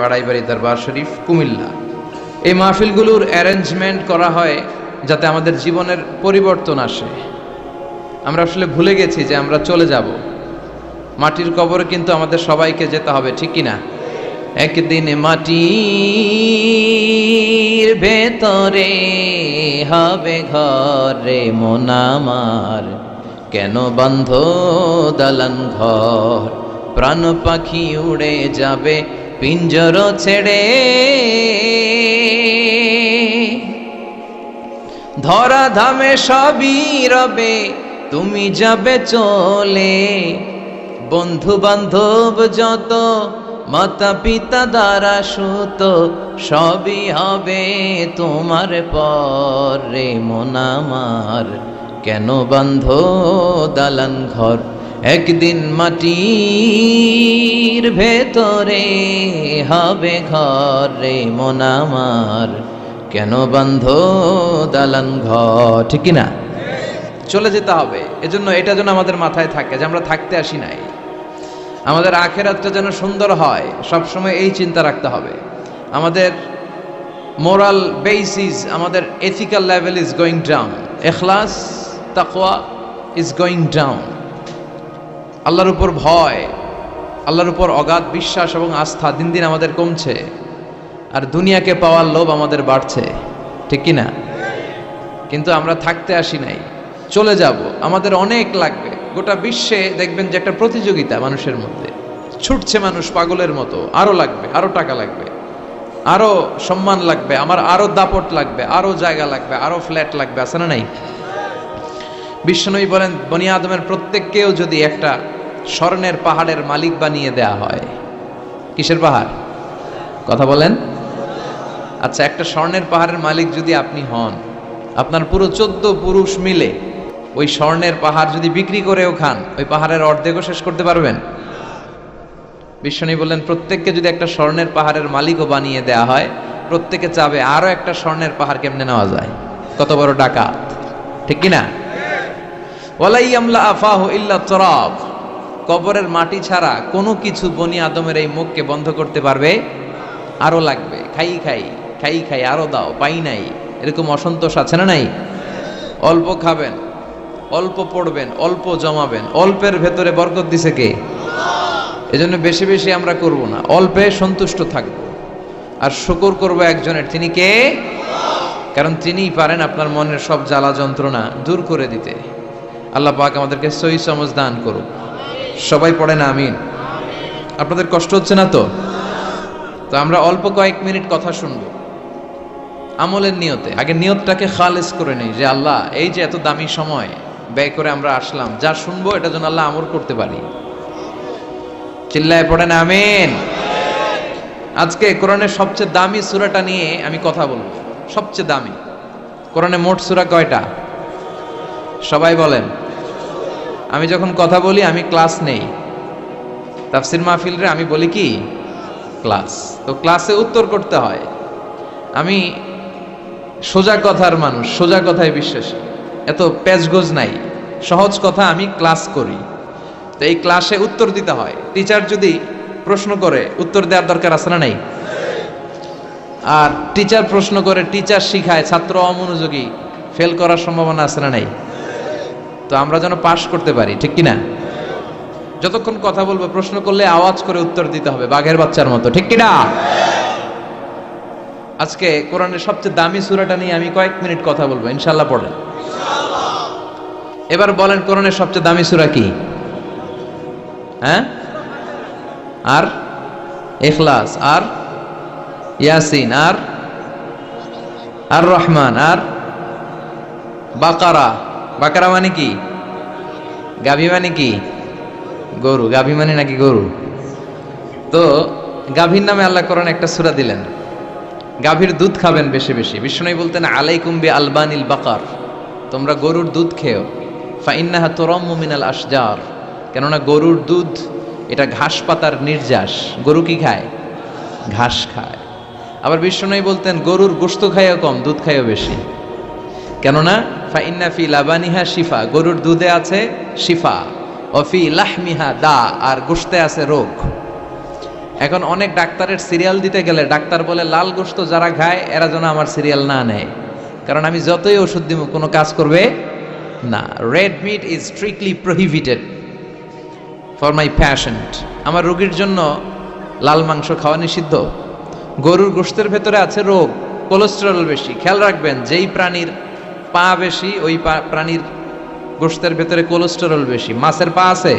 বাড়াইবাড়ি দরবার শরীফ, কুমিল্লা। এই মাহফিলগুলোর অ্যারেঞ্জমেন্ট করা হয় যাতে আমাদের জীবনের পরিবর্তন আসে। আমরা আসলে ভুলে গেছি যে আমরা চলে যাব, মাটির কবরে কিন্তু আমাদের সবাইকে যেতে হবে, ঠিক কিনা? একদিন মাটির ভেতরে হবে ঘরে মন আমার, কেন বন্ধ দালান ঘর, প্রাণ পাখি উড়ে যাবে পিঞ্জর ছেড়ে, ধরা ধামে সবই রবে তুমি যাবে চলে, বন্ধু বান্ধব যত মাতা পিতা দ্বারা সুত সবই হবে তোমার পরে মন আমার, কেন বন্ধ দালান ঘর, একদিন মাটির ভেতরে হবে ঘরে মন আমার, কেন বন্ধ দালান ঘর, ঠিক কিনা? চলে যেতে হবে। এজন্য এটা যেন আমাদের মাথায় থাকে যে আমরা থাকতে আসি নাই, আমাদের আখেরাতটা যেন সুন্দর হয়, সবসময় এই চিন্তা রাখতে হবে। আমাদের মোরাল বেসিস, আমাদের ethical level is going down, ইখলাস তাকওয়া ইজ গোয়িং ডাউন। আল্লাহর উপর ভয়, আল্লাহর উপর অগাধ বিশ্বাস এবং আস্থা দিন দিন আমাদের কমছে, আর দুনিয়াকে পাওয়ার লোভ আমাদের বাড়ছে, ঠিক কি না? কিন্তু আমরা থাকতে আসি নাই, চলে যাব। আমাদের অনেক লাগবে। গোটা বিশ্বে দেখবেন যে একটা প্রতিযোগিতা মানুষের মধ্যে, ছুটছে মানুষ পাগলের মতো, আরো লাগবে, আরো টাকা লাগবে, আরো সম্মান লাগবে, আমার আরো দাপট লাগবে, আরো জায়গা লাগবে, আরো ফ্ল্যাট লাগবে, আছে না নাই? বিশ্বনবী বলেন, বনি আদমের প্রত্যেককেও যদি একটা স্বর্ণের পাহাড়ের মালিক বানিয়ে দেয়া হয়। কিসের পাহাড়? কথা বলেন। আচ্ছা, একটা স্বর্ণের পাহাড়ের মালিক যদি আপনি হন, আপনার পুরো 14 পুরুষ মিলে ওই স্বর্ণের পাহাড় যদি বিক্রি করেও খান, ওই পাহাড়ের অর্ধেকও শেষ করতে পারবেন? বিশ্বনবী বললেন, প্রত্যেককে যদি একটা স্বর্ণের পাহাড়ের মালিকও বানিয়ে দেয়া হয়, প্রত্যেকে চাবে আরো একটা স্বর্ণের পাহাড় কেমনে নেওয়া যায়। কত বড় ডাকাত, ঠিক কিনা? ওয়ালাই আমলা আফাহু ইল্লা তুরাব, কবরের মাটি ছাড়া কোনো কিছু বনি আদমের এই মুখকে বন্ধ করতে পারবে? আরো লাগবে, খাই খাই খাই খাই, আরো দাও, পাই নাই, এরকম অসন্তোষ আছে না নাই? অল্প খাবেন, অল্প পড়বেন, অল্প জমাবেন, অল্পের ভেতরে বরকত দিছে কে? এজন্য বেশি বেশি আমরা করব না, অল্পে সন্তুষ্ট থাকব, আর শুকর করব একজনের, তিনি কে? কারণ তিনিই পারেন আপনার মনের সব জ্বালা যন্ত্রণা দূর করে দিতে। আল্লাহ পাক আমাদেরকে সহি সমঝ দান করুক। সবাই পড়েন আমিন। আপনাদের কষ্ট হচ্ছে না তো? তো আমরা অল্প কয়েক মিনিট কথা শুনবো আমলের নিয়তে। আগে নিয়তটাকে খালেস করে নেই যে আল্লাহ, এই যে এত দামি সময় ব্যয় করে আমরা আসলাম, যা শুনবো এটা যেন আল্লাহ আমল করতে পারি। চিল্লায় পড়েন আমিন। আজকে কোরআনের সবচেয়ে দামি সূরাটা নিয়ে আমি কথা বলবো। সবচেয়ে দামি। কোরআনে মোট সূরা কয়টা? সবাই বলেন। আমি যখন কথা বলি আমি ক্লাস নেই, তাফসির মাহফিলরে আমি বলি কি ক্লাস। তো ক্লাসে উত্তর করতে হয়। আমি সোজা কথার মানুষ, সোজা কথায় বিশ্বাসী, এত পেঁচগোজ নাই, সহজ কথা আমি ক্লাস করি। তো এই ক্লাসে উত্তর দিতে হয়। টিচার যদি প্রশ্ন করে উত্তর দেওয়ার দরকার আছে না নাই? আর টিচার প্রশ্ন করে, টিচার শিখায়, ছাত্র অমনোযোগী, ফেল করার সম্ভাবনা আছে না নাই? তো আমরা যেন পাস করতে পারি, ঠিক কিনা? যতক্ষণ কথা বলবো, প্রশ্ন করলে আওয়াজ করে উত্তর দিতে হবে, বাঘের বাচ্চার মতো, ঠিক কিনা? আজকে কোরআনের সবচেয়ে দামি সূরাটা নিয়ে আমি কয়েক মিনিট কথা বলবো, ইনশাআল্লাহ। পড়েন। এবার বলেন, কোরআনের সবচেয়ে দামি সূরা কি? হ্যাঁ? আর ইখলাস, আর ইয়াসিন, আর আর রহমান, আর বাকারা। বাকারা মানে কি? গাভী মানে কি? গরু। গাভী মানে নাকি গরু? তো গাভীর নামে আল্লাহ কোরআন একটা সূরা দিলেন। গাভীর দুধ খাবেন বেশি বেশি। বিষ্ণু বলতেন, আলাইকুম বি আলবানিল বাকার, তোমরা গরুর দুধ খেও। ফাইন্নাহা তুরাম্মু মিনাল আশজার, কেননা গরুর দুধ এটা ঘাস পাতার নির্যাস। গরু কি খায়? ঘাস খায়। আবার বিষ্ণু বলতেন, গরুর গোশত খায়ও কম, দুধ খায়ও বেশি, কেননা ফাইন্না ফি লাবানিহা শিফা, গরুর দুধে আছে শিফা, অফি লাহমিহা দা, আর গোশতে আছে রোগ। এখন অনেক ডাক্তারের সিরিয়াল দিতে গেলে ডাক্তার বলে লাল গোশত যারা খায় এরা যেন আমার সিরিয়াল না নেয়, কারণ আমি যতই ওষুধ দিব কোনো কাজ করবে না। Red meat is strictly prohibited for my patient. আমার রোগীর জন্য লাল মাংস খাওয়া নিষিদ্ধ। গরুর গোশতের ভেতরে আছে রোগ, কোলেস্টেরল বেশি। খেয়াল রাখবেন, যেই প্রাণীর পা বেশি ওই প্রাণীর গোশতের ভেতরে কোলেস্টেরল বেশি। মাছের পা আছে?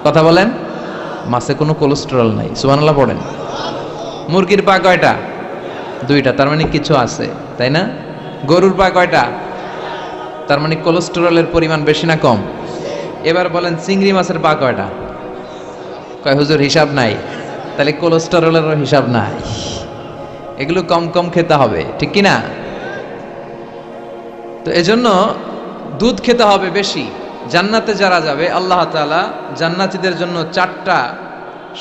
কথা বলেন। মাছে কোনো কোলেস্টেরল নাই, সুবহানাল্লাহ পড়েন। মুরগির পা কয়টা? দুইটা, তার মানে কিছু আছে, তাই না? গরুর পা কয়টা? তার মানে কোলেস্টেরলের পরিমাণ বেশি না কম? এবার বলেন চিংড়ি মাছের পা কয়টা? কয় হুজুর হিসাব নাই। তাহলে কোলেস্টেরলেরও হিসাব নাই। এগুলো কম কম খেতে হবে, ঠিক কি না? তো এজন্য দুধ খেতে হবে বেশি। জান্নাতে যারা যাবে আল্লাহ তাআলা জান্নাতীদের জন্য 4টা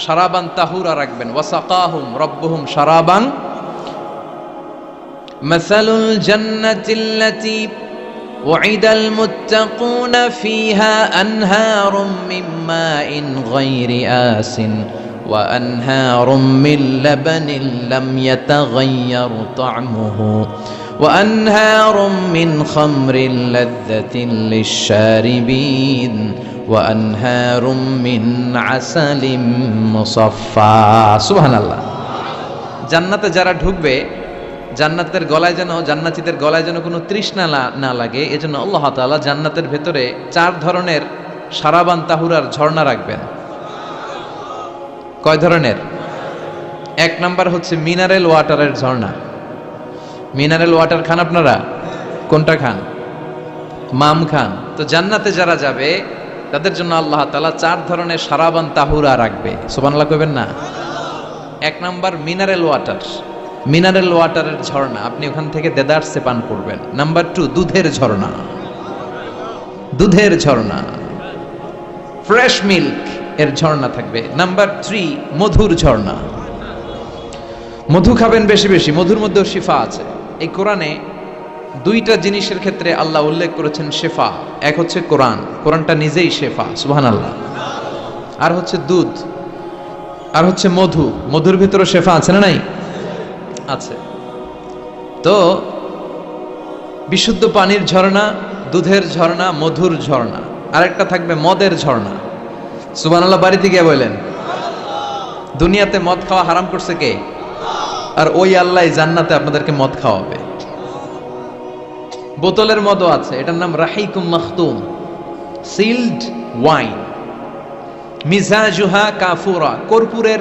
শারাবান তাহুরা রাখবেন। ওয়াসাকাহুম রাব্বুহুম শারাবান মাসালুল জান্নাতিল্লাতী ওয়াইদাল মুত্তাকুনা ফিহা আনহারুম মিন মাইন গায়রি আসিন ওয়া আনহারুম মিন লাবানিন লাম ইয়াতাগায়্যার তা'মুহু وأنهار من خمر لذة للشاربين وأنهار من عسل مصفى سبحان الله। জান্নাতে যারা ঢুকবে জান্নাতের গলায় যেন, জান্নাতীদের গলায় যেন কোনো তৃষ্ণা না লাগে, এজন্য আল্লাহ তাআলা জান্নাতের ভেতরে 4 ধরনের শারাবান তাহুরার ঝর্ণা রাখবেন। কয় ধরনের? 1 নাম্বার হচ্ছে মিনারেল ওয়াটারের ঝর্ণা। মিনারেল ওয়াটার খান আপনারা? কোনটা খান? মাম খান। তো জান্নাতে যারা যাবে তাদের জন্য আল্লাহ তাআলা 4 ধরনের শারাবান তাহুরা রাখবে। সুবহানাল্লাহ কইবেন না? 1 নাম্বার মিনারেল ওয়াটার, মিনারেল ওয়াটারের ঝর্ণা, আপনি ওখান থেকে দেদারসে পান করবেন। নাম্বার 2 দুধের ঝর্ণা, দুধের ঝর্ণা, ফ্রেশ মিল্ক এর ঝর্ণা থাকবে। নাম্বার 3 মধুর ঝর্ণা, মধু খাবেন বেশি বেশি, মধুর মধ্যেও শিফা আছে। এই কোরআনে 2টা জিনিসের ক্ষেত্রে আল্লাহ উল্লেখ করেছেন শেফা। এক হচ্ছে কোরআন, কোরআনটা নিজেই শেফা, সুবহানাল্লাহ। আর হচ্ছে দুধ, আর হচ্ছে মধু, মধুর ভিতরে শেফা আছে না নাই? আছে। তো বিশুদ্ধ পানির ঝর্ণা, দুধের ঝর্ণা, মধুর ঝর্ণা, আরেকটা থাকবে মদের ঝর্ণা। সুবহানাল্লাহ বাড়িতে গিয়ে বলেন। দুনিয়াতে মদ খাওয়া হারাম করছে কে? আর ওই আল্লাহ জান্নাতে আপনাদেরকে মদ খাওয়াবে। বোতলের মদও আছে, এটার নাম রাহিকুম মাখতুম, সিলড ওয়াইন। মিজাজুহা কাফুরা, কর্পূরের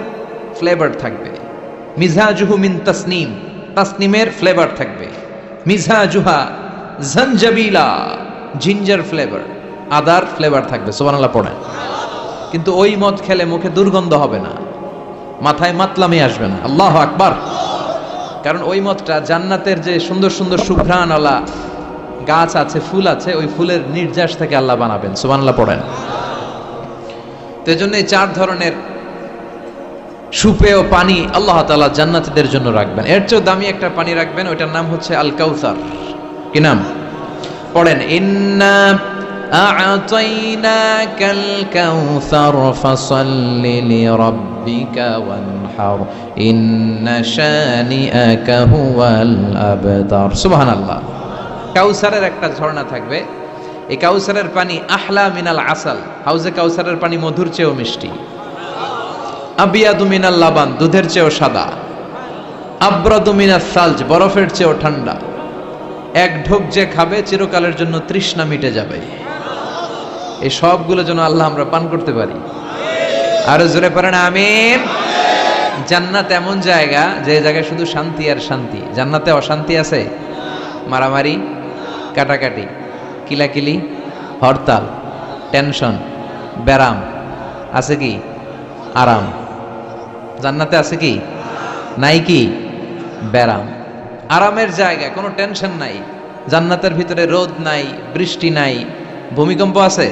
ফ্লেভার থাকবে। মিজাজুহু মিন তাসনিম, তাসনিমের ফ্লেভার থাকবে। মিজাজুহা জানজাবিলা, জিঞ্জার ফ্লেভার, আদার ফ্লেভার থাকবে। সুবহানাল্লাহ পড়েন। কিন্তু ওই মদ খেলে মুখে দুর্গন্ধ হবে না, মাথায় মাতলামি আসবে না। আল্লাহু আকবার। কারণ ওই মদটা জান্নাতের যে সুন্দর সুন্দর সুঘ্রাণওয়ালা গাছ আছে, ফুল আছে, ওই ফুলের নির্যাস থেকে আল্লাহ বানাবেন। সুবহানাল্লাহ পড়েন। তো এজন্য এই 4 ধরনের সুপেয় পানি আল্লাহ তাআলা জান্নাতীদের জন্য রাখবেন। এর চেয়ে দামি একটা পানি রাখবেন, ওইটার নাম হচ্ছে আল কাউসার। কি নাম? পড়েন, ইন্না আ'তাইনাকাল কাউসার ফাসাল্লি লিরাব্বিকা ওয়ানহার ইন্না শানিআকা হুয়াল আবতার। সুবহানাল্লাহ। কাউসারের একটা ঝর্ণা থাকবে। এই কাউসারের পানি আহলা মিনাল আসাল, হাউজে কাউসারের পানি মধুর চেয়েও মিষ্টি। আবিয়াদু মিনাল লাবান, দুধের চেয়েও সাদা। আবরাদু মিনাস সালজ, বরফের চেয়েও ঠান্ডা। এক ঢোক যে খাবে চিরকালের জন্য তৃষ্ণা মিটে যাবে। এই সবগুলো যেন আল্লাহ আমরা পান করতে পারি। আরো জোরে পড়েন আমিন। জান্নাত এমন জায়গা, যে জায়গায় শুধু শান্তি আর শান্তি। জান্নাতে অশান্তি আছে? মারামারি, কাটাকাটি, কিলাকিলি, হরতাল, টেনশন, ব্যারাম আছে কি? আরাম। জান্নাতে আছে কি? নাই কি? ব্যারাম। আরামের জায়গা, কোনো টেনশন নাই। জান্নাতের ভিতরে রোদ নাই, বৃষ্টি নাই, ভূমিকম্প আছে?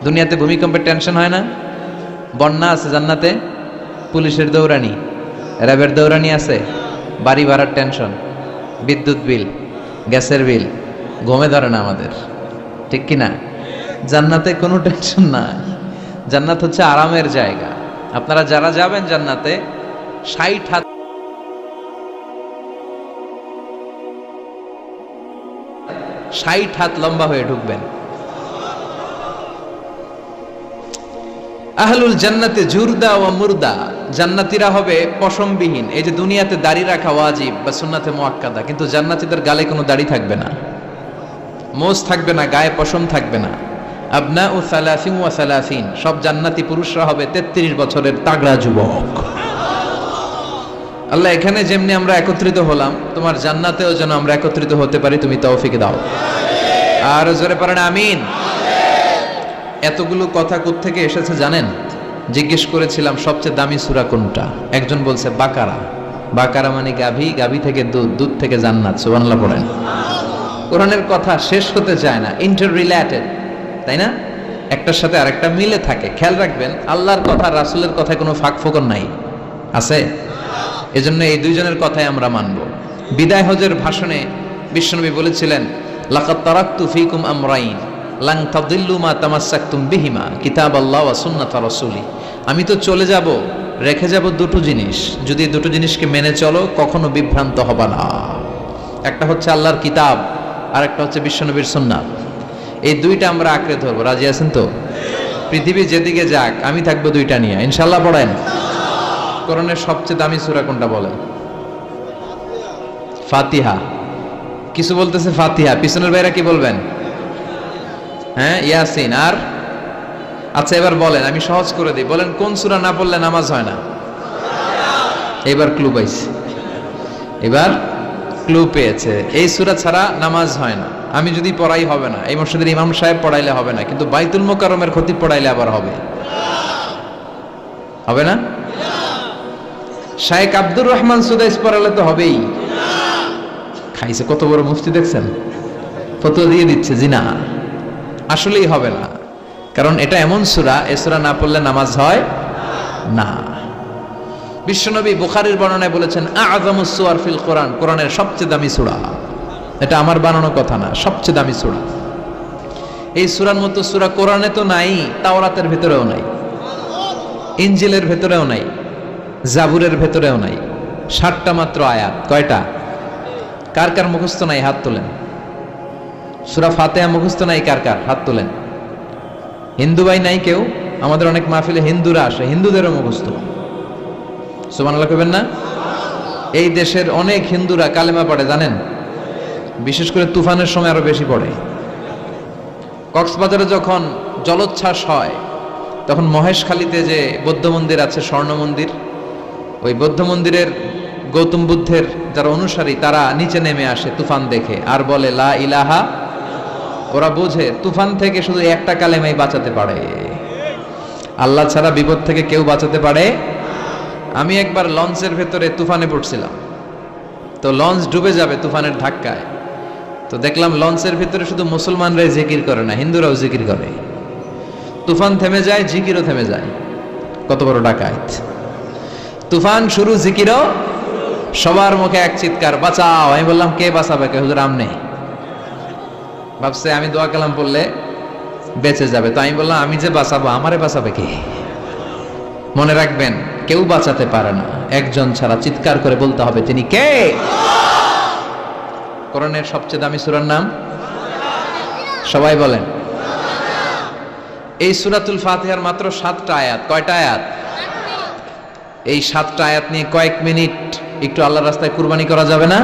দুনিয়াতে ভূমিকম্পের টেনশন হয় না? বন্যা আছে জান্নাতে? পুলিশের দৌড়ানি, র্যাবের দৌড়ানি আছে? বাড়ি ভাড়ার টেনশন, বিদ্যুৎ বিল, গ্যাসের বিল, ঘুমে ধরে না আমাদের, ঠিক কি না? জান্নাতে কোনো টেনশন নাই। জান্নাত হচ্ছে আরামের জায়গা। আপনারা যারা যাবেন জান্নাতে 60 হাত লম্বা হয়ে ঢুকবেন। আহলুল জান্নাতে জুরদা ওয়া মুরদা, জান্নাতীরা হবে পশমবিহীন। এই যে দুনিয়াতে দাড়ি রাখা ওয়াজিব বা সুন্নাতে মুআক্কাদা, কিন্তু জান্নাতীদের গালে কোনো দাড়ি থাকবে না, মোজ থাকবে না, গায়ে পশম থাকবে না। আবনাউ সালাসিন ওয়া সালাসিন, সব জান্নাতি পুরুষরা হবে 33 বছরের তাগড়া যুবক। আল্লাহ, এখানে যেমনি আমরা একত্রিত হলাম, তোমার জান্নাতেও যেন আমরা একত্রিত হতে পারি, তুমি তৌফিক দাও। আর জোরে পড়েন আমিন। এতগুলো কথা কোত্থেকে এসেছে জানেন? জিজ্ঞেস করেছিলাম সবচেয়ে দামি সূরা কোনটা, একজন বলছে বাকারা। বাকারা মানে গাভী, গাভী থেকে দুধ, দুধ থেকে জান্নাত। সুবহানাল্লাহ পড়েন। কোরআনের কথা শেষ হতে চায় না, ইন্টার রিলেটেড, তাই না? একটার সাথে আরেকটা মিলে থাকে। খেয়াল রাখবেন, আল্লাহর কথা রাসূলের কথায় কোনো ফাঁক ফোকর নাই, আছে? এজন্য এই দুইজনের কথাই আমরা মানব। বিদায় হজের ভাষণে বিশ্বনবী বলেছিলেন, লাকাদ তারাকতু ফীকুম আমরাইন লান তাদিল্লু মা তামাসসাকতুম বিহিমা কিতাবাল্লাহ ওয়া সুন্নাতা রাসূলি। আমি তো চলে যাব, রেখে যাব দুটো জিনিস, যদি দুটো জিনিসকে মেনে চলো কখনো বিভ্রান্ত হবে না। একটা হচ্ছে আল্লাহর কিতাব, আর একটা হচ্ছে বিশ্বনবীর সুন্নাত। এই দুইটা আমরা আঁকড়ে ধরবো। রাজি আছেন তো? পৃথিবী যেদিকে যাক, আমি থাকবো দুইটা নিয়ে, ইনশাআল্লাহ। পড়েন। কোরআনের সবচেয়ে দামি সূরা কোনটা বলেন? ফাতিহা। কিছু বলতেছে ফাতিহা, পিছনের ভাইরা কি বলবেন? হ্যাঁ, ইয়াসিন। আর আচ্ছা, এবার বলেন, আমি সহজ করে দিই, বলেন কোন সূরা না পড়লে নামাজ হয় না? এবার ক্লু পাইছে, এবার ক্লু পেয়েছে। এই সূরা ছাড়া নামাজ হয় না। আমি যদি পড়াই হবে না, এই মসজিদের ইমাম সাহেব পড়াইলে হবে না, কিন্তু বাইতুল মুকাররমের খতিব পড়াইলে আবার হবে। হবে না? শাইখ আব্দুর রহমান সুদাইস পড়ালে তো হবেই। খাইছে কত বড় মুফতি দেখছেন, ফতোয়া দিয়ে দিচ্ছে জি না, আসলেই হবে না। কারণ এটা এমন সূরা, এই সূরা না পড়লে নামাজ হয় না। বিশ্বনবী বুখারীর বর্ণনায় বলেছেন, আ'যামুস সুওয়ার ফিল কোরআন, কোরআনের সবচেয়ে দামি সূরা। এটা আমার বানানো কথা না, সবচেয়ে দামি সূরা। এই সূরার মতো সূরা কোরআনে তো নাই, তাওরাতের ভিতরেও নাই, ইনজিলের ভিতরেও নাই, জাবুরের ভিতরেও নাই। 60টা মাত্র আয়াত। কয়টা? কার কার মুখস্থ নাই হাত তোলেন। সূরা ফাতিহা মুখস্থ নাই কার কার? হাত তোলেন। হিন্দু ভাই নাই কেউ? আমাদের অনেক মাহফিলে হিন্দুরা আসে, হিন্দুদেরও মুখস্থ। সুবহানাল্লাহ কইবেন না? এই দেশের অনেক হিন্দুরা কালেমা পড়ে জানেন, বিশেষ করে তুফানের সময় আরো বেশি পড়ে। কক্সবাজারে যখন জলোচ্ছ্বাস হয়, তখন মহেশখালীতে যে বৌদ্ধ মন্দির আছে, স্বর্ণ মন্দির, ওই বৌদ্ধ মন্দিরের গৌতম বুদ্ধের যারা অনুসারী, তারা নিচে নেমে আসে তুফান দেখে, আর বলে লা ইলাহা। ওরা বোঝে তুফান থেকে শুধু একটা কালেমাই বাঁচাতে পারে, আল্লাহ ছাড়া বিপদ থেকে কেউ বাঁচাতে পারে। আমি একবার লঞ্চের ভেতরে তুফানে পড়ছিলাম, তো লঞ্চ ডুবে যাবে তুফানের ধাক্কায়। তো দেখলাম লঞ্চের ভিতরে শুধু মুসলমানরাই জিকির করে না, হিন্দুরাও জিকির করে। তুফান থেমে যায়, জিকিরও থেমে যায়। কত বড় ডাকাত! তুফান শুরু, জিকিরও। সবার মুখে এক চিৎকার, বাঁচাও। আমি বললাম কে বাঁচাবে? কে? হুজুর আমনে। ভাবছে আমি দোয়া কালাম পড়লে বেঁচে যাবে, তো আমি বললাম আমি যে বাঁচাবো, আমারে বাঁচাবে কে? মনে রাখবেন, কেউ বাঁচাতে পারে না, একজন ছাড়া। চিৎকার করে বলতে হবে তিনি কে। কোরআনের সবচেয়ে দামি সূরার নাম সবাই বলেন। এই সূরাতুল ফাতিহার মাত্র 7টা আয়াত। কয়টা আয়াত? এই 7টা আয়াত নিয়ে কয়েক মিনিট একটু আল্লাহর রাস্তায় কুরবানি করা যাবে না?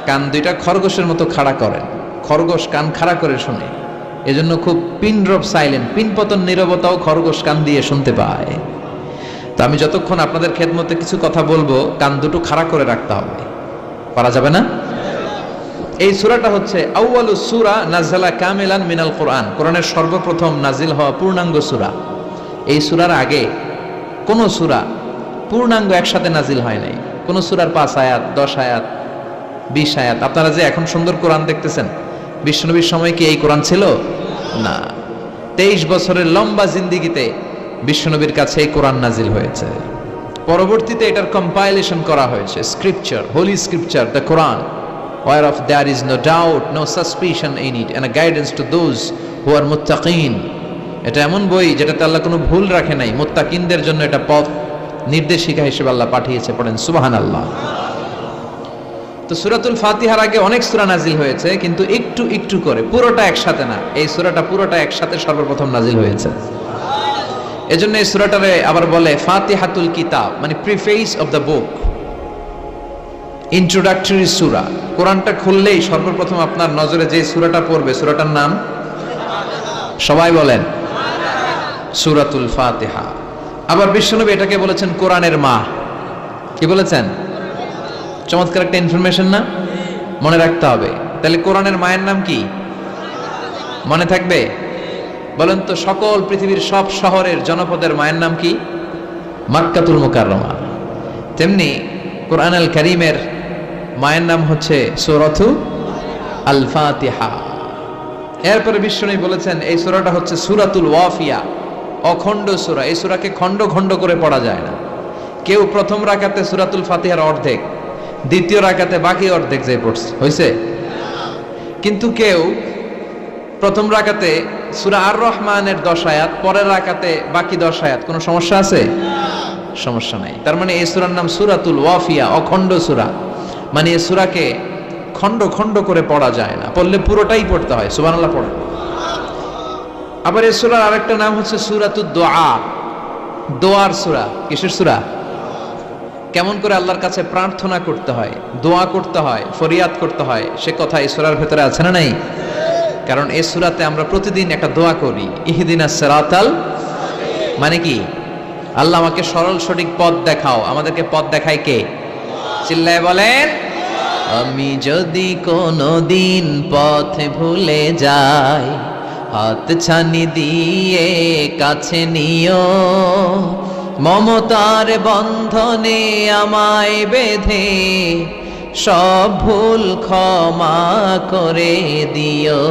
কান দুইটা খরগোশের মতো খাড়া করেন, খরগোশ কান খাড়া করে শুনে, এজন্য খুব পিন ড্রপ সাইলেন্ট, পিন পতন নীরবতাও খরগোশ কান দিয়ে শুনতে পায়। তো আমি যতক্ষণ আপনাদের খেদমতে কিছু কথা বলবো, কান দুটো খাড়া করে রাখতে হবে। পারা যাবে না? এই সূরাটা হচ্ছে আউয়ালুস সূরা নাযালা কামিলান মিনাল কোরআন, কোরআনের সর্বপ্রথম নাজিল হওয়া পূর্ণাঙ্গ সূরা। এই সূরার আগে কোন সূরা পূর্ণাঙ্গ একসাথে নাজিল হয় নাই। কোন সূরার 5 আয়াত, 10 আয়াত, 20 আয়াত। আপনারা যে এখন সুন্দর কোরআন দেখতেছেন, বিশ্বনবীর সময় কি এই কোরআন ছিল? না। 23 বছরের লম্বা জিন্দেগিতে বিশ্বনবীর কাছে এই কোরআন নাজিল হয়েছে। পরবর্তীতে এটার কম্পাইলেশন করা হয়েছে, স্ক্রিপচার, হোলি স্ক্রিপচার, দ্য কোরআন, whereof there is no doubt, no suspicion in it, and a guidance to those who are muttaqin. এটা এমন বই যেটাতে আল্লাহ কোনো ভুল রাখে নাই, মুত্তাকিনদের জন্য এটা পথ নির্দেশিকা হিসেবে আল্লাহ পাঠিয়েছে। পড়েন সুবহানাল্লাহ। তো সূরাতুল ফাতিহার আগে অনেক সূরা নাজিল হয়েছে, কিন্তু একটু একটু করে, পুরোটা একসাথে না। এই সূরাটা পুরোটা একসাথে সর্বপ্রথম নাজিল হয়েছে। এজন্য এই সূরাটারে আবার বলে ফাতিহাতুল কিতাব, মানে preface of the book, introductory সূরা। কোরআনটা খুললেই সর্বপ্রথম আপনার নজরে যে সূরাটা পড়বে, সূরাটার নাম সবাই বলেন সূরাতুল ফাতিহা। আবার বিশ্বনবী এটাকে বলেছেন কোরআনের মা। কি বলেছেন? চমৎকার একটা ইনফরমেশন না? মনে রাখতে হবে। তাহলে কোরআনের মায়ের নাম কি? মনে থাকবে? বলেন তো, সকল পৃথিবীর সব শহরের জনপদের মায়ের নাম কি? মাক্কাতুল মুকাররমা। তেমনি কোরআন আল কারীমের মায়ের নাম হচ্ছে সূরাতু আল ফাতিহা। এরপরে বিশ্বনবী বলেছেন এই সূরাটা হচ্ছে সূরাতুল ওয়াফিয়া, অখণ্ড সূরা। এই সূরাকে খণ্ড খণ্ড করে পড়া যায় না। কেউ প্রথম রাকাতে সূরাতুল ফাতিহার অর্ধেক, দ্বিতীয় রাকাতে বাকি অর্ধেক যে পড়ছে হয়েছে। কিন্তু কেউ প্রথম রাকাতে সূরা আর রহমানের 10 আয়াত, পরের রাকাতে বাকি 10 আয়াত। কোনো সমস্যা আছে? সমস্যা নাই। তার মানে এই সূরার নাম সূরাতুল ওয়াফিয়া, অখণ্ড সূরা। মানে এই সূরাকে খণ্ড খণ্ড করে পড়া যায় না, পড়লে পুরোটাই পড়তে হয়। সুবহানাল্লাহ পড়ে। আবার এই সূরার আরেকটা নাম হচ্ছে সূরাতুদ দুআ, দোয়ার সূরা। কিসের সূরা? কেমন করে আল্লাহর কাছে প্রার্থনা করতে হয়, দোয়া করতে হয়, ফরিয়াদ করতে হয়, সে কথা এই সূরার ভেতরে আছে না নাই? কারণ এই সূরাতে আমরা প্রতিদিন একটা দোয়া করি, ইহদিনাস সিরাতাল, মানে কি? আল্লাহ আমাকে সরল সঠিক পথ দেখাও। আমাদেরকে পথ দেখায় কে? চিল্লায় বলেন। আমি যদি কোনোদিন পথ ভুলে যাই, হাত ছানি দিয়ে কাছে নিও, মমতার বন্ধনে আমায় বেঁধে সব ভুল ক্ষমা করে দিও।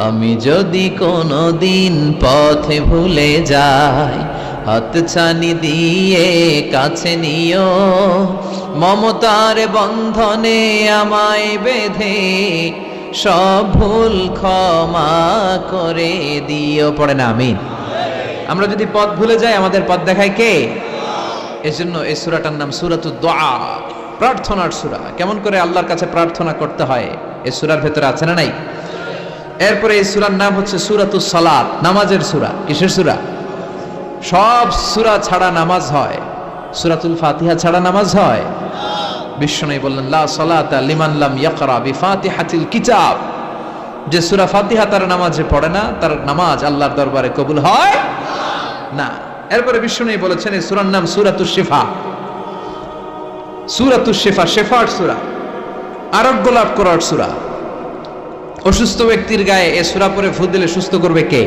আমি যদি কোনোদিন পথে ভুলে যাই, হাত ছানি দিয়ে কাছে নিও, মমতার বন্ধনে আমায় বেঁধে সব ভুল ক্ষমা করে দিও। পড়ে না আমিন? আমরা যদি পথ ভুলে যাই, আমাদের পথ দেখায় কে? এজন্য এই সূরাটার নাম সূরাতুদ দুআ, প্রার্থনার সূরা। কেমন করে আল্লাহর কাছে প্রার্থনা করতে হয় এই সূরার ভেতরে আছে না নাই? এরপরে এই সূরার নাম হচ্ছে সূরাতুস সালাত, নামাজের সূরা। কিসের সূরা? সব সূরা ছাড়া নামাজ হয়, সূরাতুল ফাতিহা ছাড়া নামাজ হয়? বিশ্বনবী বললেন লা সালাতা লিমান লাম ইয়াকরা বিফাতিহাতিল কিতাব। যে সূরা ফাতিহা তার নামাজে পড়ে না, তার নামাজ আল্লাহর দরবারে কবুল হয় না। এরপরে বিশ্বনবী বলেছেন এই সূরার নাম সূরাতুশ শিফা। সূরাতুশ শিফা, শেফার সূরা, আরোগ্য লাভ করার সূরা। অসুস্থ ব্যক্তির গায়ে এই সূরা পড়ে ফু দিলে সুস্থ করবে কে?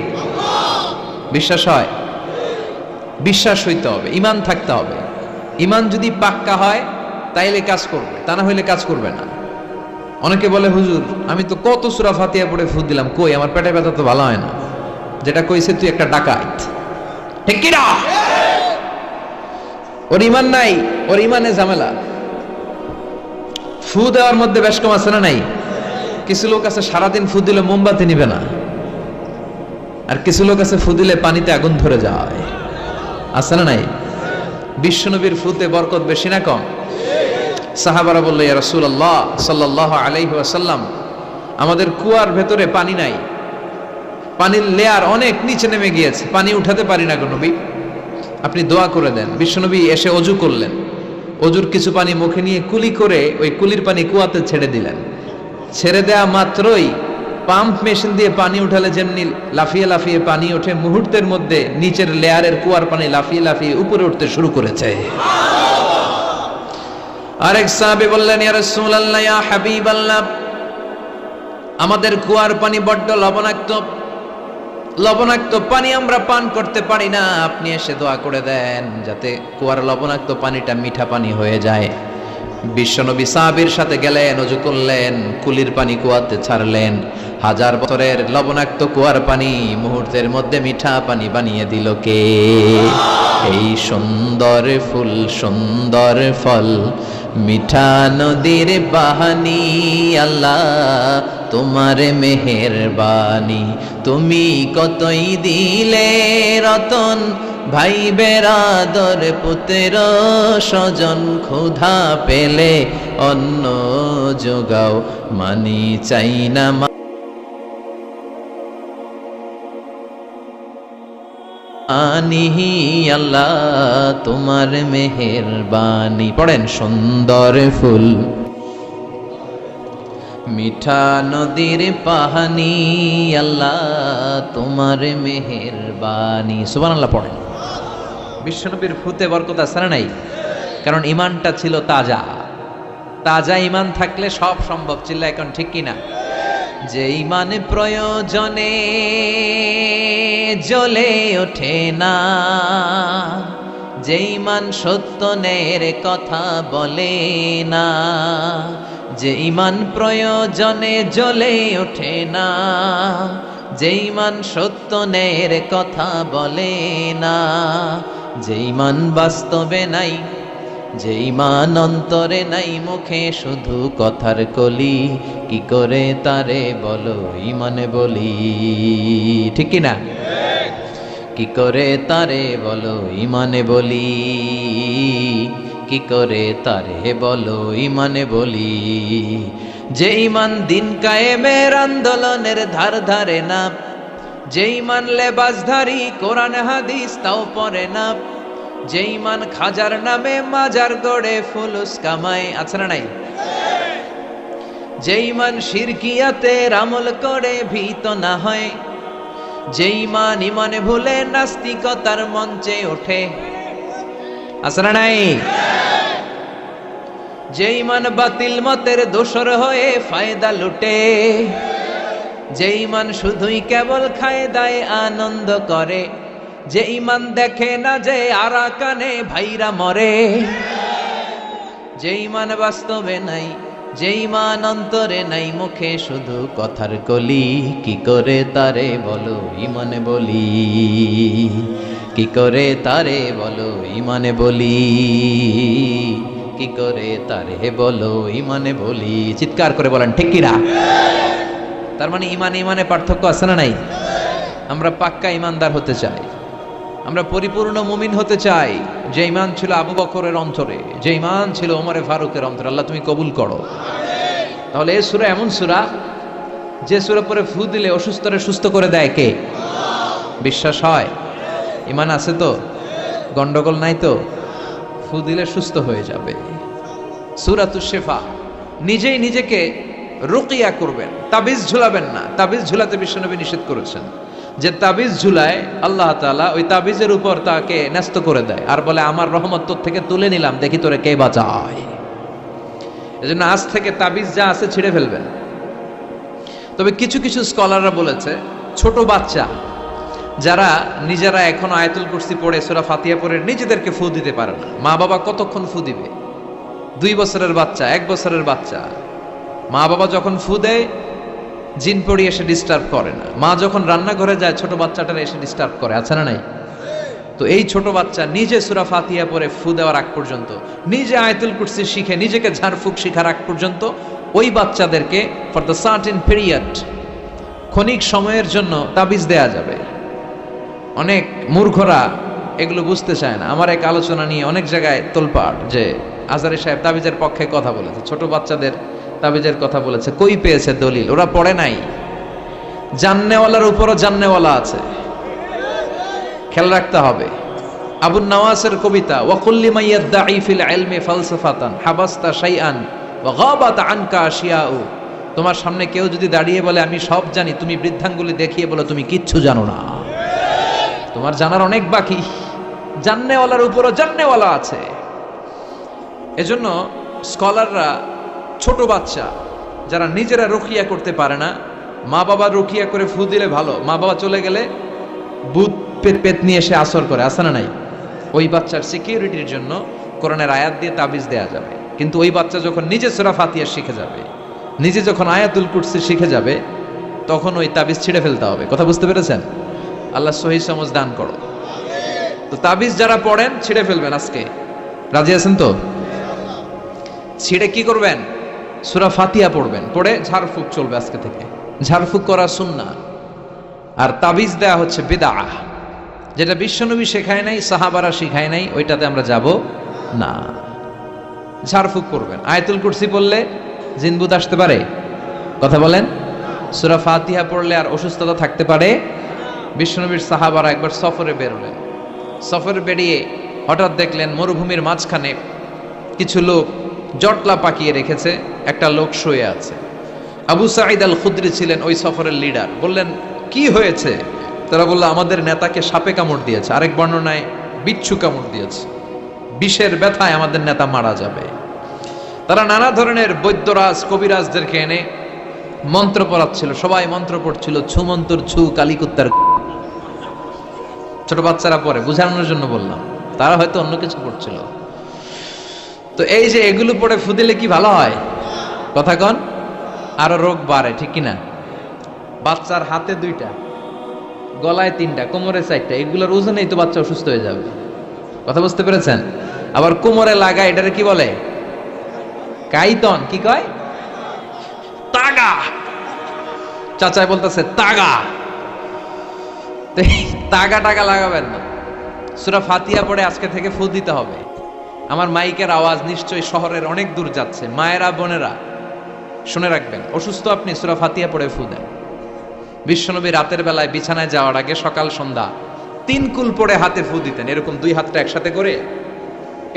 বিশ্বাস হয়? বিশ্বাস হইতে হবে, ঈমান থাকতে হবে। ঈমান যদি পাক্কা হয় তাইলে কাজ করবে, তা না হইলে কাজ করবে না। অনেকে বলে হুজুর আমি তো কত সূরা ফাতিহা পড়ে ফু দিলাম, কই আমার পেটে ব্যথা তো ভালো হয় না। যেটা কইছে তুই একটা ডাকাত, ঠিক কি না? ওর ঈমান নাই, ওর ঈমানে ঝামেলা। ফু দেওয়ার মধ্যে বেশ কম আছে না নাই? কিছু লোক আছে সারাদিন ফু দিলে মোমবাতি নিবে না, আর কিছু লোক আছে ফু দিলে পানিতে আগুন ধরে যায়, আছে না নাই? বিশ্বনবীর ফুতে বরকত বেশি না কম? সাহাবারা বলল ইয়া রাসূলুল্লাহ সাল্লাল্লাহু আলাইহি ওয়াসাল্লাম, আমাদের কুয়ার ভেতরে পানি নাই, পানির লেয়ার অনেক নিচে নেমে গিয়েছে, পানি উঠাতে পারি না গো নবী, আপনি দোয়া করে দেন। বিশ্বনবী এসে অজু করলেন, অজুর কিছু পানি মুখে নিয়ে কুলি করে ওই কুলির পানি কুয়াতে ছেড়ে দিলেন। ছেড়ে দেয়া মাত্রই পাম্প মেশিন দিয়ে পানি উঠালে যেমনি লাফিয়ে লাফিয়ে পানি ওঠে, মুহূর্তের মধ্যে নিচের লেয়ারের কুয়ার পানি লাফিয়ে লাফিয়ে উপরে উঠতে শুরু করেছে। আরেক সাহাবী বললেন ইয়া রাসূলুল্লাহ ইয়া হাবিবাল্লাহ, আমাদের কুয়ার পানি বড্ড লবণাক্ত, লবণাক্ত পানি আমরা পান করতে পারি না, আপনি এসে দোয়া করে দেন যাতে কুয়ার লবণাক্ত পানিটা মিঠা পানি হয়ে যায়। বিশ্বনবী সাহাবীর সাথে গেলেন, ওযু করলেন, কুলির পানি কুয়াতে ছাড়লেন। 1000 বছরের লবণাক্ত কুয়ার পানি মুহূর্তের মধ্যে মিঠা পানি বানিয়ে দিল কে? এই সুন্দর ফুল সুন্দর ফল মিঠা নদীর বাহানি, আল্লাহ তোমার মেহেরবানি। তুমি কতই দিলে রতন, ভাই বেরাদর পুত্র স্বজন, ক্ষুধা পেলে অন্ন যোগাও, মানি চাই না আনিহি আল্লাহ তোমার মেহেরবানি। পড়েন, সুন্দর ফুল মিঠা নদীর পাহানি, আল্লাহ তোমার মেহেরবানি। সুবহানাল্লাহ পড়েন। বিশ্বনবীর ফুতে বরকত আছে না নাই? কারণ ইমানটা ছিল তাজা। তাজা ইমান থাকলে সব সম্ভব। চিল্লা এখন ঠিক কিনা? যে ইমান প্রয়োজনে জ্বলে ওঠে না, যে ইমান সত্য ন্যায়ের কথা বলে না, যে ইমান প্রয়োজনে জ্বলে ওঠে না, যে ইমান সত্য ন্যায়ের কথা বলে না, যে ইমান বাস্তবে নাই, যে ইমান অন্তরে নাই, মুখে শুধু কথার কলি, কি করে তারে বলো ইমানে বলি? ঠিক কি না? কি করে তারে বলো ইমানে বলি? কি করে তারে বলো ইমানে বলি? যে ইমান দিন কায়েমের আন্দোলনের ধার ধারে না, যে ইমান লেবাসধারী কোরআন হাদিস তাও পড়ে না, যে ইমান খাজার নামে মাজার গড়ে ফুলুস কামায়, আছে না নাই? যে ইমান শিরকিয়াতের আমল করে ভীত না হয়, যে ইমান ইমানে ভুলে নাস্তিকতার মঞ্চে ওঠে, আছে না নাই? যে ইমান বাতিল মতের দোসর হয়ে ফায়দা লুটে, যে ইমান শুধুই কেবল খায় দায় আনন্দ করে, যে ইমান দেখে না যে আরাকানে ভাইরা মরে, যে ইমান বাস্তবে নাই, যে ইমান অন্তরে নাই, মুখে শুধু কথার কলি, কি করে তারে বলো ইমানে বলি? কি করে তারে বলো ইমানে বলি? কি করে তারে বলো ইমানে বলি? চিৎকার করে বলেন ঠিক কিনা? তার মানে ইমানে ইমানে পার্থক্য আছে না নাই? আমরা পাক্কা ইমানদার হতে চাই, আমরা পরিপূর্ণ মুমিন হতে চাই। যে ইমান ছিল আবু বকরের অন্তরে, যে ইমান ছিল ওমরে ফারুকের অন্তরে, আল্লাহ তুমি কবুল করো। তাহলে এই সূরা এমন সূরা, যে সূরা পরে ফু দিলে অসুস্থরে সুস্থ করে দেয় কে? বিশ্বাস হয়? ইমান আছে তো? গন্ডগোল নাই তো? ফু দিলে সুস্থ হয়ে যাবে। সূরাতুশ শিফা। নিজেই নিজেকে রুকিয়া করবেন, তাবিজ ঝুলাবেন না। তাবিজ ঝুলাতে বিশ্বনবী নিষেধ করেছেন। যে তাবিজ ঝুলায় আল্লাহ তাআলা ওই তাবিজের উপর তাকে ন্যস্ত করে দেয় আর বলে আমার রহমত তোর থেকে তুলে নিলাম, দেখি তোরে কে বাঁচায়। এজন্য আজ থেকে তাবিজ যা আছে ছিঁড়ে ফেলবেন। তবে কিছু কিছু স্কলাররা বলেছে, ছোট বাচ্চা যারা নিজেরা এখন আয়াতুল কুরসি পড়ে সূরা ফাতিহা পড়ে নিজেদেরকে ফু দিতে পারে না, মা বাবা কতক্ষণ ফু দিবে? 2 বছরের বাচ্চা, 1 বছরের বাচ্চা, মা বাবা যখন ফু দেয় জিন পড়ি এসে ডিস্টার্ব করে না। মা যখন রান্নাঘরে যায় ছোট বাচ্চাটার এসে ডিস্টার্ব করে, আছে না নাই? তো এই ছোট বাচ্চা নিজে সূরা ফাতিহা পড়ে ফু দেওয়ার আগ পর্যন্ত, নিজে আয়াতুল কুরসি শিখে নিজেকে ঝাড়ফুঁক শিখার আগ পর্যন্ত ওই বাচ্চাদেরকে ফর দ্য সার্টেন পিরিয়ড, ক্ষণিক সময়ের জন্য তাবিজ দেয়া যাবে। অনেক মূর্খরা এগুলো বুঝতে চায় না। আমার এক আলোচনা নিয়ে অনেক জায়গায় তোলপাড় যে আজহারী সাহেব তাবিজের পক্ষে কথা বলেছে, ছোট বাচ্চাদের তাবিজের কথা বলেছে। কই পেয়েছে দলিল? ওরা পড়ে নাই। জান্নেওয়ালার উপরও জান্নেওয়ালা আছে, খেয়াল রাখতে হবে। আবু নওয়াসের কবিতা, ওয়াকুল্লি মাইয়াদ্দাঈ ফিল ইলমি ফালসাফাতান হাবাস্তা শাইআন ওয়া গাবাত আনকা আশিয়াউ। তোমার সামনে কেউ যদি দাঁড়িয়ে বলে আমি সব জানি, তুমি বৃদ্ধাঙ্গুলি দেখিয়ে বলো তুমি কিচ্ছু জানো না, তোমার জানার অনেক বাকি। জান্নেওয়ালার উপরও জান্নেওয়ালা আছে। এজন্য স্কলাররা ছোট বাচ্চা যারা নিজেরা রুকিয়া করতে পারে না, মা বাবা রুকিয়া করে ফু দিলে ভালো। মা বাবা চলে গেলে ভূত পেত নিয়ে এসে আসর করে, আসে না নাই? ওই বাচ্চার সিকিউরিটির জন্য কোরআনের আয়াত দিয়ে তাবিজ দেয়া যাবে। কিন্তু ওই বাচ্চা যখন নিজে সূরা ফাতিহা শিখে যাবে, নিজে যখন আয়াতুল কুরসি শিখে যাবে, তখন ওই তাবিজ ছিঁড়ে ফেলতে হবে। কথা বুঝতে পেরেছেন? আল্লাহ সহি সমঝ দান করো। তো তাবিজ যারা পড়েন ছিঁড়ে ফেলবেন আজকে, রাজি আছেন তো? ছিঁড়ে কি করবেন? সূরা ফাতিহা পড়বেন, পড়ে ঝাড়ফুঁক চলবে আজকে থেকে। ঝাড়ফুঁক করা সুন্নাহ। আর তাবিজ দেয়া হচ্ছে বিদআহ, যেটা বিশ্বনবী শেখায় নাই, সাহাবারা শিখায় নাই, ওইটাতে আমরা যাব না। ঝাড়ফুঁক করবেন। আয়াতুল কুরসি পড়লে জিনবুত আসতে পারে? কথা বলেন। সূরা ফাতিহা পড়লে আর অসুস্থতা থাকতে পারে? বিশ্বনবীর সাহাবারা একবার সফরে বেরোলেন। সফরে বেরিয়ে হঠাৎ দেখলেন মরুভূমির মাঝখানে কিছু লোক জটলা পাকিয়ে রেখেছে, একটা লোক শুয়ে আছে। আবু সাঈদ আল খুদরি ছিলেন ওই সফরের লিডার। বললেন, কি হয়েছে? তারা বলল, আমাদের নেতাকে সাপে কামড় দিয়েছে, আরেক বর্ণনায় বিচ্ছু কামড় দিয়েছে, বিষের ব্যথায় আমাদের নেতা মারা যাবে। তারা নানা ধরনের বৈদ্যরাজ কবিরাজদেরকে এনে মন্ত্র পড়াচ্ছিল, সবাই মন্ত্র পড়ছিল, ছুমন্তর ছু কালিকুত্তার। ছোট বাচ্চারা পড়ে, বুঝানোর জন্য বললাম, তারা হয়তো অন্য কিছু পড়ছিল। তো এই যে এগুলো পড়ে ফু দিলে কি ভালো হয়? কথা কন। আরো রোগ বাড়ে, ঠিক কিনা? বাচ্চার হাতে 2টা, গলায় 3টা, কোমরে 4টা, এগুলোর ওজনেই তো বাচ্চা অসুস্থ হয়ে যাবে। কথা বুঝতে পেরেছেন? আবার কোমরে লাগায়, এটারে কি বলে? কাইতন। কি কয়? তাগা। চাচাই বলতেছে তাগা। তাগা টাগা লাগাবেন না। সূরা ফাতিহা পড়ে আজকে থেকে ফু দিতে হবে। আমার মাইকের আওয়াজ নিশ্চয়ই শহরের অনেক দূর যাচ্ছে। মায়েরা, বোনেরা শুনে রাখবেন, অসুস্থ আপনি সূরা ফাতিহা পড়ে ফু দেন। বিশ্বনবী রাতের বেলায় বিছানায় যাওয়ার আগে সকাল সন্ধ্যা 3 কুল পড়ে হাতে ফু দিতেন। এরকম 2 হাতটা একসাথে করে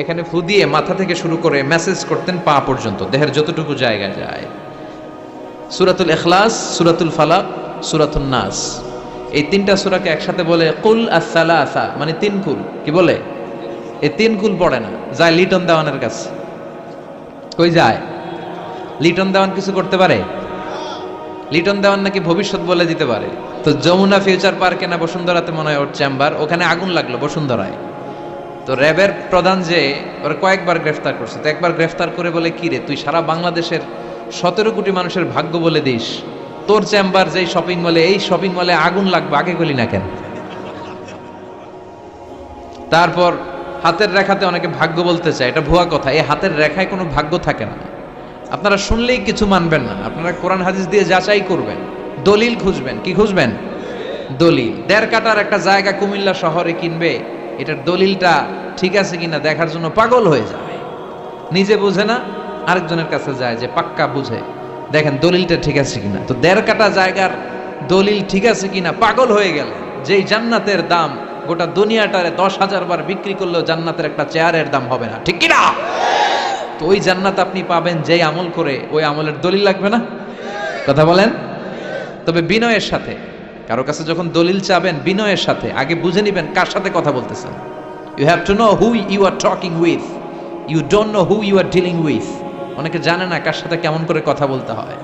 এখানে ফু দিয়ে মাথা থেকে শুরু করে মেসেজ করতেন পা পর্যন্ত, দেহের যতটুকু জায়গা যায়। সূরাতুল ইখলাস, সূরাতুল ফালাক, সূরাতুন নাস, এই 3টা সূরাকে একসাথে বলে কুল আস-সালাসা, মানে 3 কুল। কি বলে? এই 3 কুল পড়ে না, যায় লিটন দেওয়ানের কাছে। কই যায়? লিটন দেওয়ান কিছু করতে পারে? লিটন দেওয়ান নাকি ভবিষ্যৎ বলে দিতে পারে। তো যমুনা ফিউচার পার্কে না বসুন্ধরাতে মনে হয় ওর চেম্বার, ওখানে আগুন লাগলো বসুন্ধরায়। তো র্যাবের প্রধান যে ওরা কয়েকবার গ্রেফতার করছে, তো একবার গ্রেফতার করে বলে, কি রে, তুই সারা বাংলাদেশের 17 কোটি মানুষের ভাগ্য বলে দিস, তোর চেম্বার যেই শপিং মলে, এই শপিং মলে আগুন লাগবে, আগে গলি না কেন? তারপর হাতের রেখাতে অনেকে ভাগ্য বলতে চায়, এটা ভুয়া কথা। এই হাতের রেখায় কোনো ভাগ্য থাকে না। আপনারা শুনলেই কিছু মানবেন না, আপনারা কোরআন হাদিস দিয়ে যাচাই করবেন, দলিল খুঁজবেন। কি খুঁজবেন? দলিল। 1.5 কাঠার একটা জায়গা কুমিল্লা শহরে কিনবে, এটার দলিলটা ঠিক আছে কিনা দেখার জন্য পাগল হয়ে যায়। নিজে বুঝে না, আরেকজনের কাছে যায় যে পাক্কা বুঝে, দেখেন দলিলটা ঠিক আছে কিনা। তো 1.5 কাঠা জায়গার দলিল ঠিক আছে কিনা পাগল হয়ে গেল। যেই জান্নাতের দাম গোটা দুনিয়াটারে 10,000 বার বিক্রি করলেও জান্নাতের একটা চেয়ারের দাম হবে না, ঠিক কিনা? তো ওই জান্নাত আপনি পাবেন যেই আমল করে, ওই আমলের দলিল লাগবে না? কথা বলেন। তবে বিনয়ের সাথে, কারো কাছে যখন দলিল চাবেন, বিনয়ের সাথে আগে বুঝে নিবেন কার সাথে কথা বলতেছেন। You have to know who you are talking with, you don't know who you are dealing with. অনেকে জানে না কার সাথে কেমন করে কথা বলতে হয়।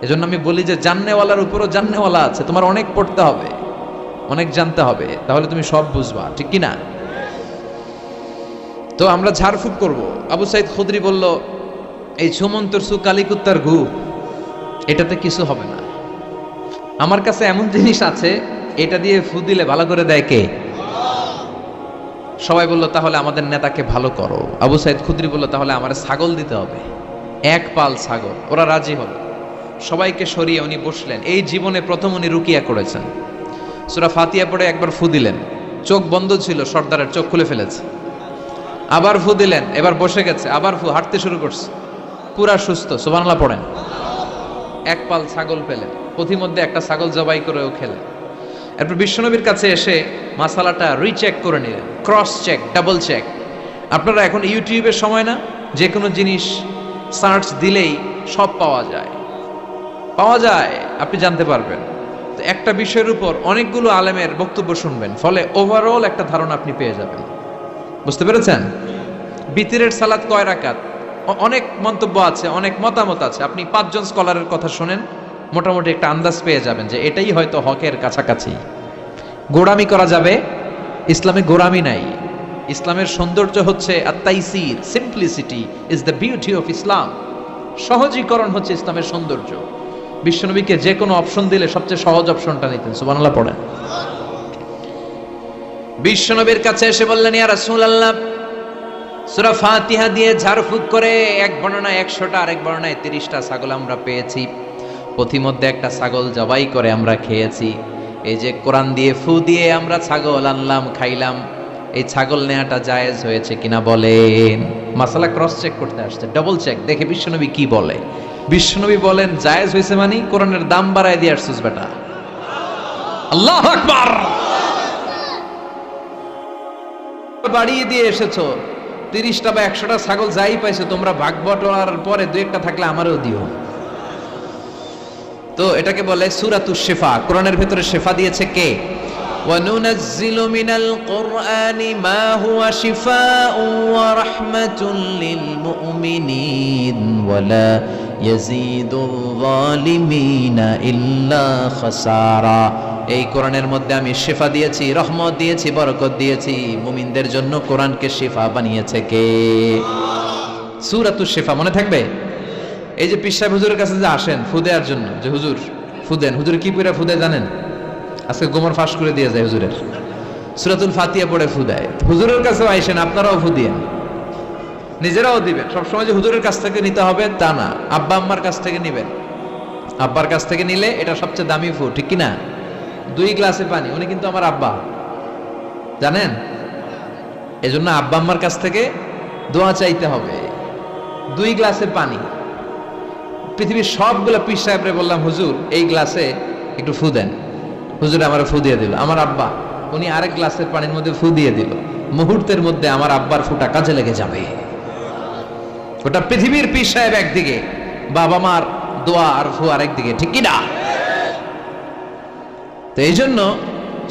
এজন্য আমি বলি যে জান্নেওয়ালার উপরও জান্নেওয়ালা আছে, তোমার অনেক পড়তে হবে, অনেক জানতে হবে, তাহলে তুমি সব বুঝবা, ঠিক কিনা? তো আমরা ঝাড়ফুঁক করব। আবু সাইদ খুদরি বলল, এই ছুমন্তর সু কালিকুত্তার ঘু, এটাতে কিছু হবে না। আমার কাছে এমন জিনিস আছে, এটা দিয়ে ফু দিলে ভালো করে দেয় কে? সবাই বলল, তাহলে আমাদের নেতাকে ভালো করো। আবু সাইদ খুদরি বলল, তাহলে আমার ছাগল দিতে হবে, 1 পাল ছাগল। ওরা রাজি হলো। সবাইকে সরিয়ে উনি বসলেন। এই জীবনে প্রথম উনি রুকিয়া করেছেন। সূরা ফাতিহা পড়ে একবার ফু দিলেন, চোখ বন্ধ ছিল, সর্দারের চোখ খুলে ফেলেছে। আবার ফু দিলেন, এবার বসে গেছে, আবার ফু, হাঁটতে শুরু করছে, পুরা সুস্থ। সুবহানাল্লাহ পড়েন। 1 পাল ছাগল পেলেন, পথিমধ্যে একটা ছাগল জবাই করেও খেলেন। এরপর বিশ্বনবীর কাছে এসে মাসালাটা রিচেক করে নিলেন, ক্রস চেক, ডাবল চেক। আপনারা এখন ইউটিউবের সময় না, যে কোনো জিনিস সার্চ দিলেই সব পাওয়া যায়, আপনি জানতে পারবেন। তো একটা বিষয়ের উপর অনেকগুলো আলেমের বক্তব্য শুনবেন, ফলে ওভারঅল একটা ধারণা আপনি পেয়ে যাবেন। বুঝতে পেরেছেন? বিতিরের সালাত কয় রাকাত? অনেক মন্তব্য আছে, অনেক মতামত আছে। আপনি 5 জন স্কলারের কথা শুনেন, মোটামুটি একটা আন্দাজ পেয়ে যাবেন যে এটাই হয়তো হকের কাছাকাছি। গোড়ামি করা যাবে? ইসলামে গোড়ামি নাই। ইসলামের সৌন্দর্য হচ্ছে আত-তাইসির, simplicity is the beauty of Islam. সহজীকরণ হচ্ছে ইসলামের সৌন্দর্য। বিশ্বনবীকে যে কোনো অপশন দিলে সবচেয়ে সহজ অপশনটা নিতেন। সুবহানাল্লাহ পড়েন। বিশ্বনবীর কাছে এসে বললেন, ইয়া রাসূলুল্লাহ, সূরা ফাতিহা দিয়ে ঝাড়ফুঁক করে এক বর্ণনায় 100টা, আরেক বর্ণনায় 30টা ছাগল আমরা পেয়েছি। পথিমধ্যে একটা ছাগল জবাই করে আমরা খেয়েছি। এই যে কোরআন দিয়ে ফু দিয়ে আমরা ছাগল আনলাম, খাইলাম, এই ছাগল নেওয়াটা জায়েজ হয়েছে কিনা বলেন? মাসালা ক্রস চেক করতে আসছে, ডাবল চেক, দেখে বিশ্বনবী কি বলে। বিশ্বনবী বলেন জায়েজ হয়েছে মানে কোরআনের দাম বাড়ায় দিয়ে আসছিস বেটা। আল্লাহু আকবার। বাড়িয়ে দিয়ে এসেছো, 30টা বা 100টা ছাগল যাই পাইছো তোমরা, ভাগ বটোয়ারার পরে দুই একটা থাকলে আমারও দিও। তো এটাকে বলে সূরাতুশ শিফা। কোরআনের ভেতরে শিফা দিয়েছে কে? وَنُنَزِّلُ مِنَ الْقُرْآنِ مَا هُوَ شِفَاءٌ وَرَحْمَةٌ لِّلْمُؤْمِنِينَ وَلَا يَزِيدُ الظَّالِمِينَ إِلَّا خَسَارًا। এই কোরআনের মধ্যে আমি শিফা দিয়েছি, রহমত দিয়েছি, বরকত দিয়েছি। মুমিনদের জন্য কোরআনকে শিফা বানিয়েছে কে? সূরাতুশ শিফা মনে থাকবে? এই যে পীর সাহেব হুজুরের কাছে যে আসেন ফু দেওয়ার জন্য, যে হুজুর ফু দেন, হুজুর কি পড়ে ফু দেয় জানেন? আজকে গোমর ফাঁস করে দিয়ে যায় হুজুরের, সূরাতুল ফাতিহা পড়ে ফু দেয়। হুজুরের কাছেও আইসেন, আপনারাও ফু দিয়েন, নিজেরাও দিবেন। সবসময় যে হুজুরের কাছ থেকে নিতে হবে তা না, আব্বা আম্মার কাছ থেকে নিবেন। আব্বার কাছ থেকে নিলে এটা সবচেয়ে দামি ফু, ঠিক কিনা? 2 গ্লাসে পানি, উনি কিন্তু আমার আব্বা, জানেন? এজন্য আব্বা আম্মার কাছ থেকে দোয়া চাইতে হবে। 2 গ্লাসে পানি, পৃথিবীর সবগুলো পীর সাহেবরে বললাম হুজুর এই গ্লাসে একটু ফু দেন, হুজুর আমার ফু দিয়ে দিল। আমার আব্বা উনি আরেক গ্লাসের পানির মধ্যে ফু দিয়ে দিল, মুহূর্তের মধ্যে আমার আব্বার ফুটা কাজে লেগে যাবে। ওটা পৃথিবীর পীর সাহেব একদিকে, বাবা মার দোয়া আর ফু আরেকদিকে, ঠিক কি না? তো এই জন্য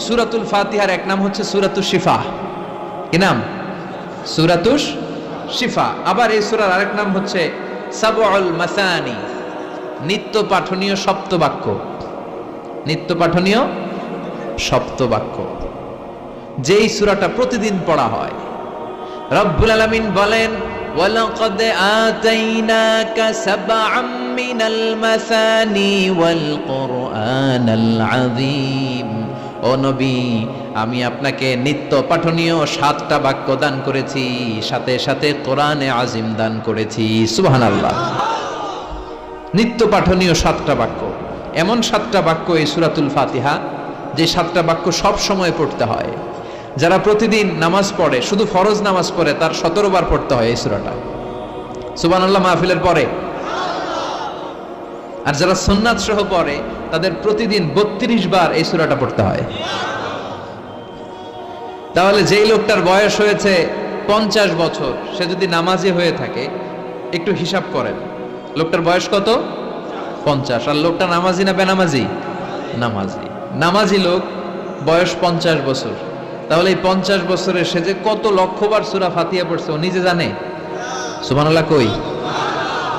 সূরাতুল ফাতিহার এক নাম হচ্ছে সূরাতুশ শিফা। কি নাম? সূরাতুশ শিফা। আবার এই সূরার আরেক নাম হচ্ছে সাবউল মাসানি, নিত্য পাঠনীয় সপ্তবাক্য। নিত্য পাঠনীয় সপ্তবাক্য, যেই সূরাটা প্রতিদিন পড়া হয়। রব্বুল আলামিন বলেন ওয়ালাকাদ আতাইনাকা সাবআম মিনাল মাসানি ওয়াল কুরআনাল আযীম। ও নবী, আমি আপনাকে নিত্য পাঠনীয় 7টা বাক্য দান করেছি, সাথে সাথে কোরআনে আযীম দান করেছি। সুবহানাল্লাহ। নিত্য পাঠনীয় 7টা বাক্য, এমন 7টা বাক্য এই সূরাতুল ফাতিহা, যে 7টা বাক্য সব সময় পড়তে হয়। যারা প্রতিদিন নামাজ পড়ে, শুধু ফরজ নামাজ পড়ে, তার 17 বার পড়তে হয় এই সূরাটা। সুবহানাল্লাহ মাহফিলের পরে। আর যারা সুন্নাত সহ পড়ে তাদের প্রতিদিন 32 বার এই সূরাটা পড়তে হয়। তাহলে যেই লোকটার বয়স হয়েছে 50 বছর, সে যদি নামাজি হয়ে থাকে, একটু হিসাব করেন লোকটার বয়স কত? 50। আর লোকটা নামাজি না বেনামাজি? নামাজি। নামাজি লোক বয়স 50 বছর, তাহলে এই 50 বছরে সে যে কত লক্ষবার সূরা ফাতিহা পড়ছে ও নিজে জানে? সুবহানাল্লাহ কই?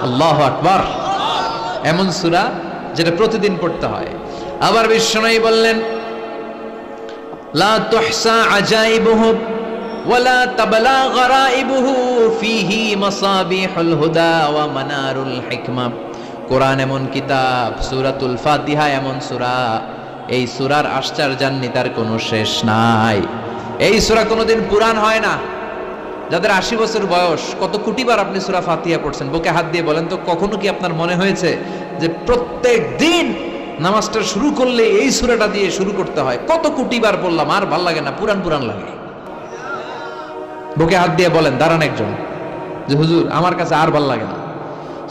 আল্লাহু আকবার। এমন সূরা যেটা প্রতিদিন পড়তে হয়। আবার বিশ্বনবী বললেন লা তুহসা আজাইবুহু ওয়ালা তাবলা গরাইবুহু ফিহি মাসাবিহুল হুদা ওয়া মানারুল হিকমা। কোরআন এমন কিতাব, সূরাতুল ফাতিহা এমন সূরা, এই সূরার আশ্চর্যান্বিতার কোনো শেষ নাই। এই সূরা কোনোদিন পুরান হয় না। যাদের 80 বছর বয়স, কত কোটিবার আপনি সূরা ফাতিহা পড়ছেন? বুকে হাত দিয়ে বলেন তো, কখনো কি আপনার মনে হয়েছে যে প্রত্যেক দিন নামাজটা শুরু করলে এই সূরাটা দিয়ে শুরু করতে হয়? কত কোটিবার বললাম, আর ভাল লাগে না, পুরান পুরান লাগে। বুকে হাত দিয়ে বলেন, দাঁড়ান একজন, যে হুজুর আমার কাছে আর ভাল লাগে না,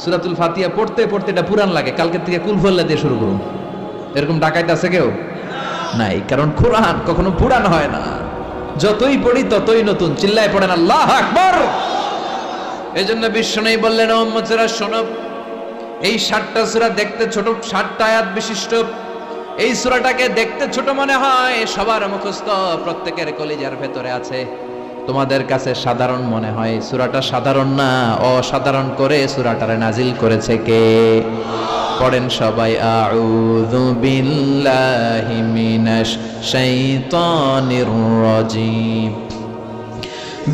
সূরাতুল ফাতিহা পড়তে পড়তে এটা পুরান লাগে, কালকের থেকে কুলফল্লা দিয়ে শুরু করুন। এরকম ডাকাইতে আছে কেউ? নাই। কারণ কোরআন কখনো পুরান হয় না, যতই পড়ি ততই নতুন। চিল্লায় পড়েন আল্লাহু আকবার। এজন্য বিশ্বনবী বললেন, ও উম্মতেরা শোনো, এই 7টা সূরা দেখতে ছোট, 7টা আয়াত বিশিষ্ট। এই সূরাটাকে দেখতে ছোট মনে হয়, সবার মুখস্থ, প্রত্যেকের কলিজার ভেতরে আছে। তোমাদের কাছে সাধারণ মনে হয়, সূরাটা সাধারণ না, অসাধারণ করে সূরাটারে নাজিল করেছে কে? পড়েন সবাই, আউযু বিল্লাহি মিনাশ শাইতানির রাজীম,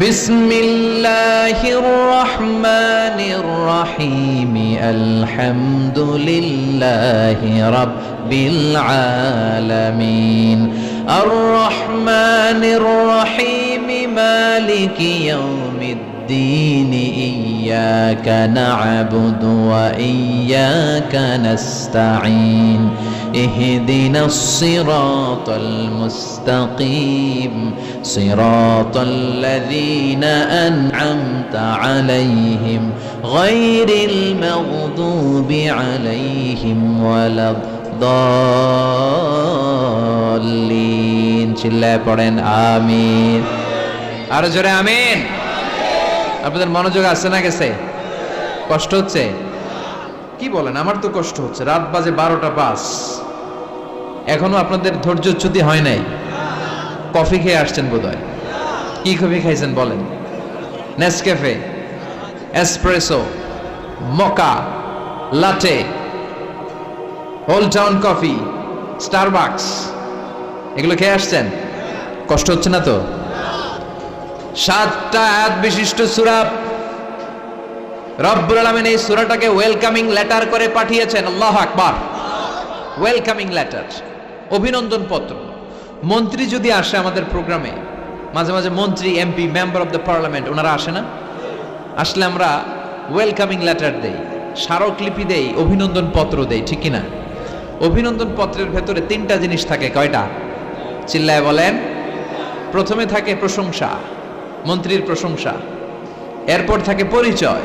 বিসমিল্লাহির রহমানির রহিম, আলহামদুলিল্লাহি রাব্বিল আলামিন, আর রহমানির রহিম, মালিকি ইয়াউমিদ্দিন, الدين إياك نعبد وإياك نستعين اهدنا الصراط المستقيم صراط الذين أنعمت عليهم غير المغضوب عليهم ولا الضالين চিল্লায় পড়েন আমিন। আরো জোরে আমিন। আপনাদের মনোযোগ আছে না গেছে? কষ্ট হচ্ছে? কি বলেন, আমার তো কষ্ট হচ্ছে। রাত বাজে 12টা 5, এখনো আপনাদের ধৈর্যচ্যুতি হয় নাই। কফি খেয়ে আসছেন বোধহয়। কি কফি খাইছেন বলেন? Nescafe, espresso, মকা, লাটে, old town coffee, Starbucks, এগুলো খেয়ে আসছেন? কষ্ট হচ্ছে না তো? 7টা আয়াত বিশিষ্ট সূরা রব্বুল আলামিন এই সূরাটাকে ওয়েলকামিং লেটার করে পাঠিয়েছেন। আল্লাহু আকবার। ওয়েলকামিং লেটার, অভিনন্দন পত্র। মন্ত্রী যদি আসে আমাদের প্রোগ্রামে, মাঝে মাঝে মন্ত্রী, MP, member of the parliament, ওনারা আসে না? আসলে আমরা ওয়েলকামিং লেটার দেই, স্মারকলিপি দেই, অভিনন্দন পত্র দেই, ঠিক কিনা? অভিনন্দন পত্রের ভেতরে 3টা জিনিস থাকে। কয়টা? চিল্লায় বলেন। প্রথমে থাকে প্রশংসা, মন্ত্রীর প্রশংসা। এরপর থাকে পরিচয়,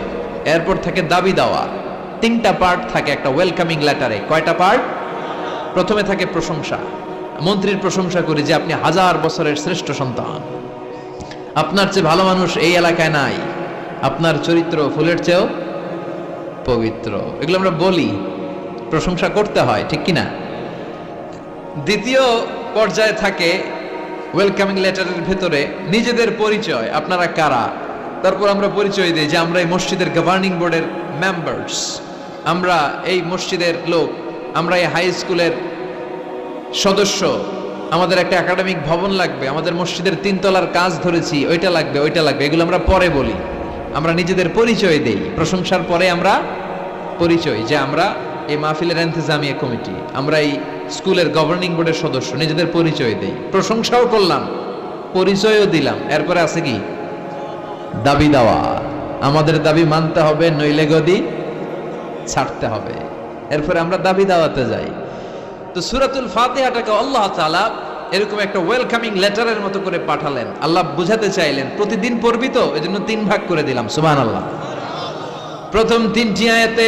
এরপর থাকে দাবি দেওয়া। 3টা পার্ট থাকে একটা ওয়েলকামিং লেটারে। কয়টা পার্ট? প্রথমে থাকে প্রশংসা। মন্ত্রীর প্রশংসা করি যে আপনি 1000 বছরের শ্রেষ্ঠ সন্তান, আপনার চেয়ে ভালো মানুষ এই এলাকায় নাই, আপনার চরিত্র ফুলের চেয়েও পবিত্র। এগুলো আমরা বলি, প্রশংসা করতে হয়, ঠিক কিনা? দ্বিতীয় পর্যায়ে থাকে ওয়েলকামিং লেটারের ভেতরে নিজেদের পরিচয়, আপনারা কারা। তারপর আমরা পরিচয় দিই যে আমরা এই মসজিদের গভর্নিং বোর্ডের মেম্বার্স, আমরা এই মসজিদের লোক, আমরা এই হাই স্কুলের সদস্য, আমাদের একটা একাডেমিক ভবন লাগবে, আমাদের মসজিদের 3 তলার কাজ ধরেছি, ওইটা লাগবে, ওইটা লাগবে। এগুলো আমরা পরে বলি, আমরা নিজেদের পরিচয় দেই। প্রশংসার পরে আমরা পরিচয় যে আমরা এই মাহফিলের ইন্তেজামিয়া কমিটি, আমরা এই স্কুলের গভর্নিং বোর্ডের সদস্য, নিজেদের পরিচয় দেই। প্রশংসাও করলাম, পরিচয়ও দিলাম। এরপরে আছে কি? দাবি দেওয়া। আমাদের দাবি মানতে হবে, নইলে গদি ছাড়তে হবে। এরপরে আমরা দাবি দাওয়াতে যাই। তো সূরাতুল ফাতিহাটাকে আল্লাহ তাআলা এরকম একটা ওয়েলকামিং লেটারের মতো করে পাঠালেন। আল্লাহ বুঝাতে চাইলেন প্রতিদিন পড়বি তো, এজন্য 3 ভাগ করে দিলাম। সুবহানাল্লাহ। প্রথম 3টি আয়াতে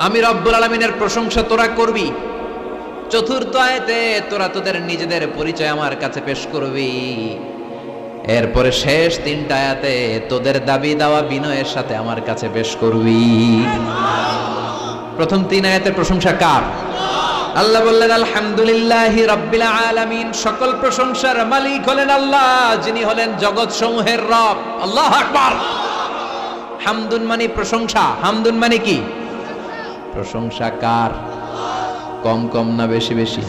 আমি রব্বুল আলামিনের প্রশংসা তোরা করবি। চতুর্থ আয়াতে তোরা তোদের নিজেদের পরিচয় আমার কাছে পেশ করবি। এরপরে শেষ 3টা আয়াতে তোদের দাবি দাওয়া বিনয়ের সাথে আমার কাছে পেশ করবি। প্রথম 3 আয়াতের প্রশংসা কার? আল্লাহ বললেন আলহামদুলিল্লাহি রাব্বিল আলামিন, সকল প্রশংসার মালিক হলেন আল্লাহ, যিনি হলেন জগৎ সমূহের রব। আল্লাহু আকবার। হামদুন মানে প্রশংসা। হামদুন মানে কি? প্রশংসা কার? কম কম না বেশি বেশি?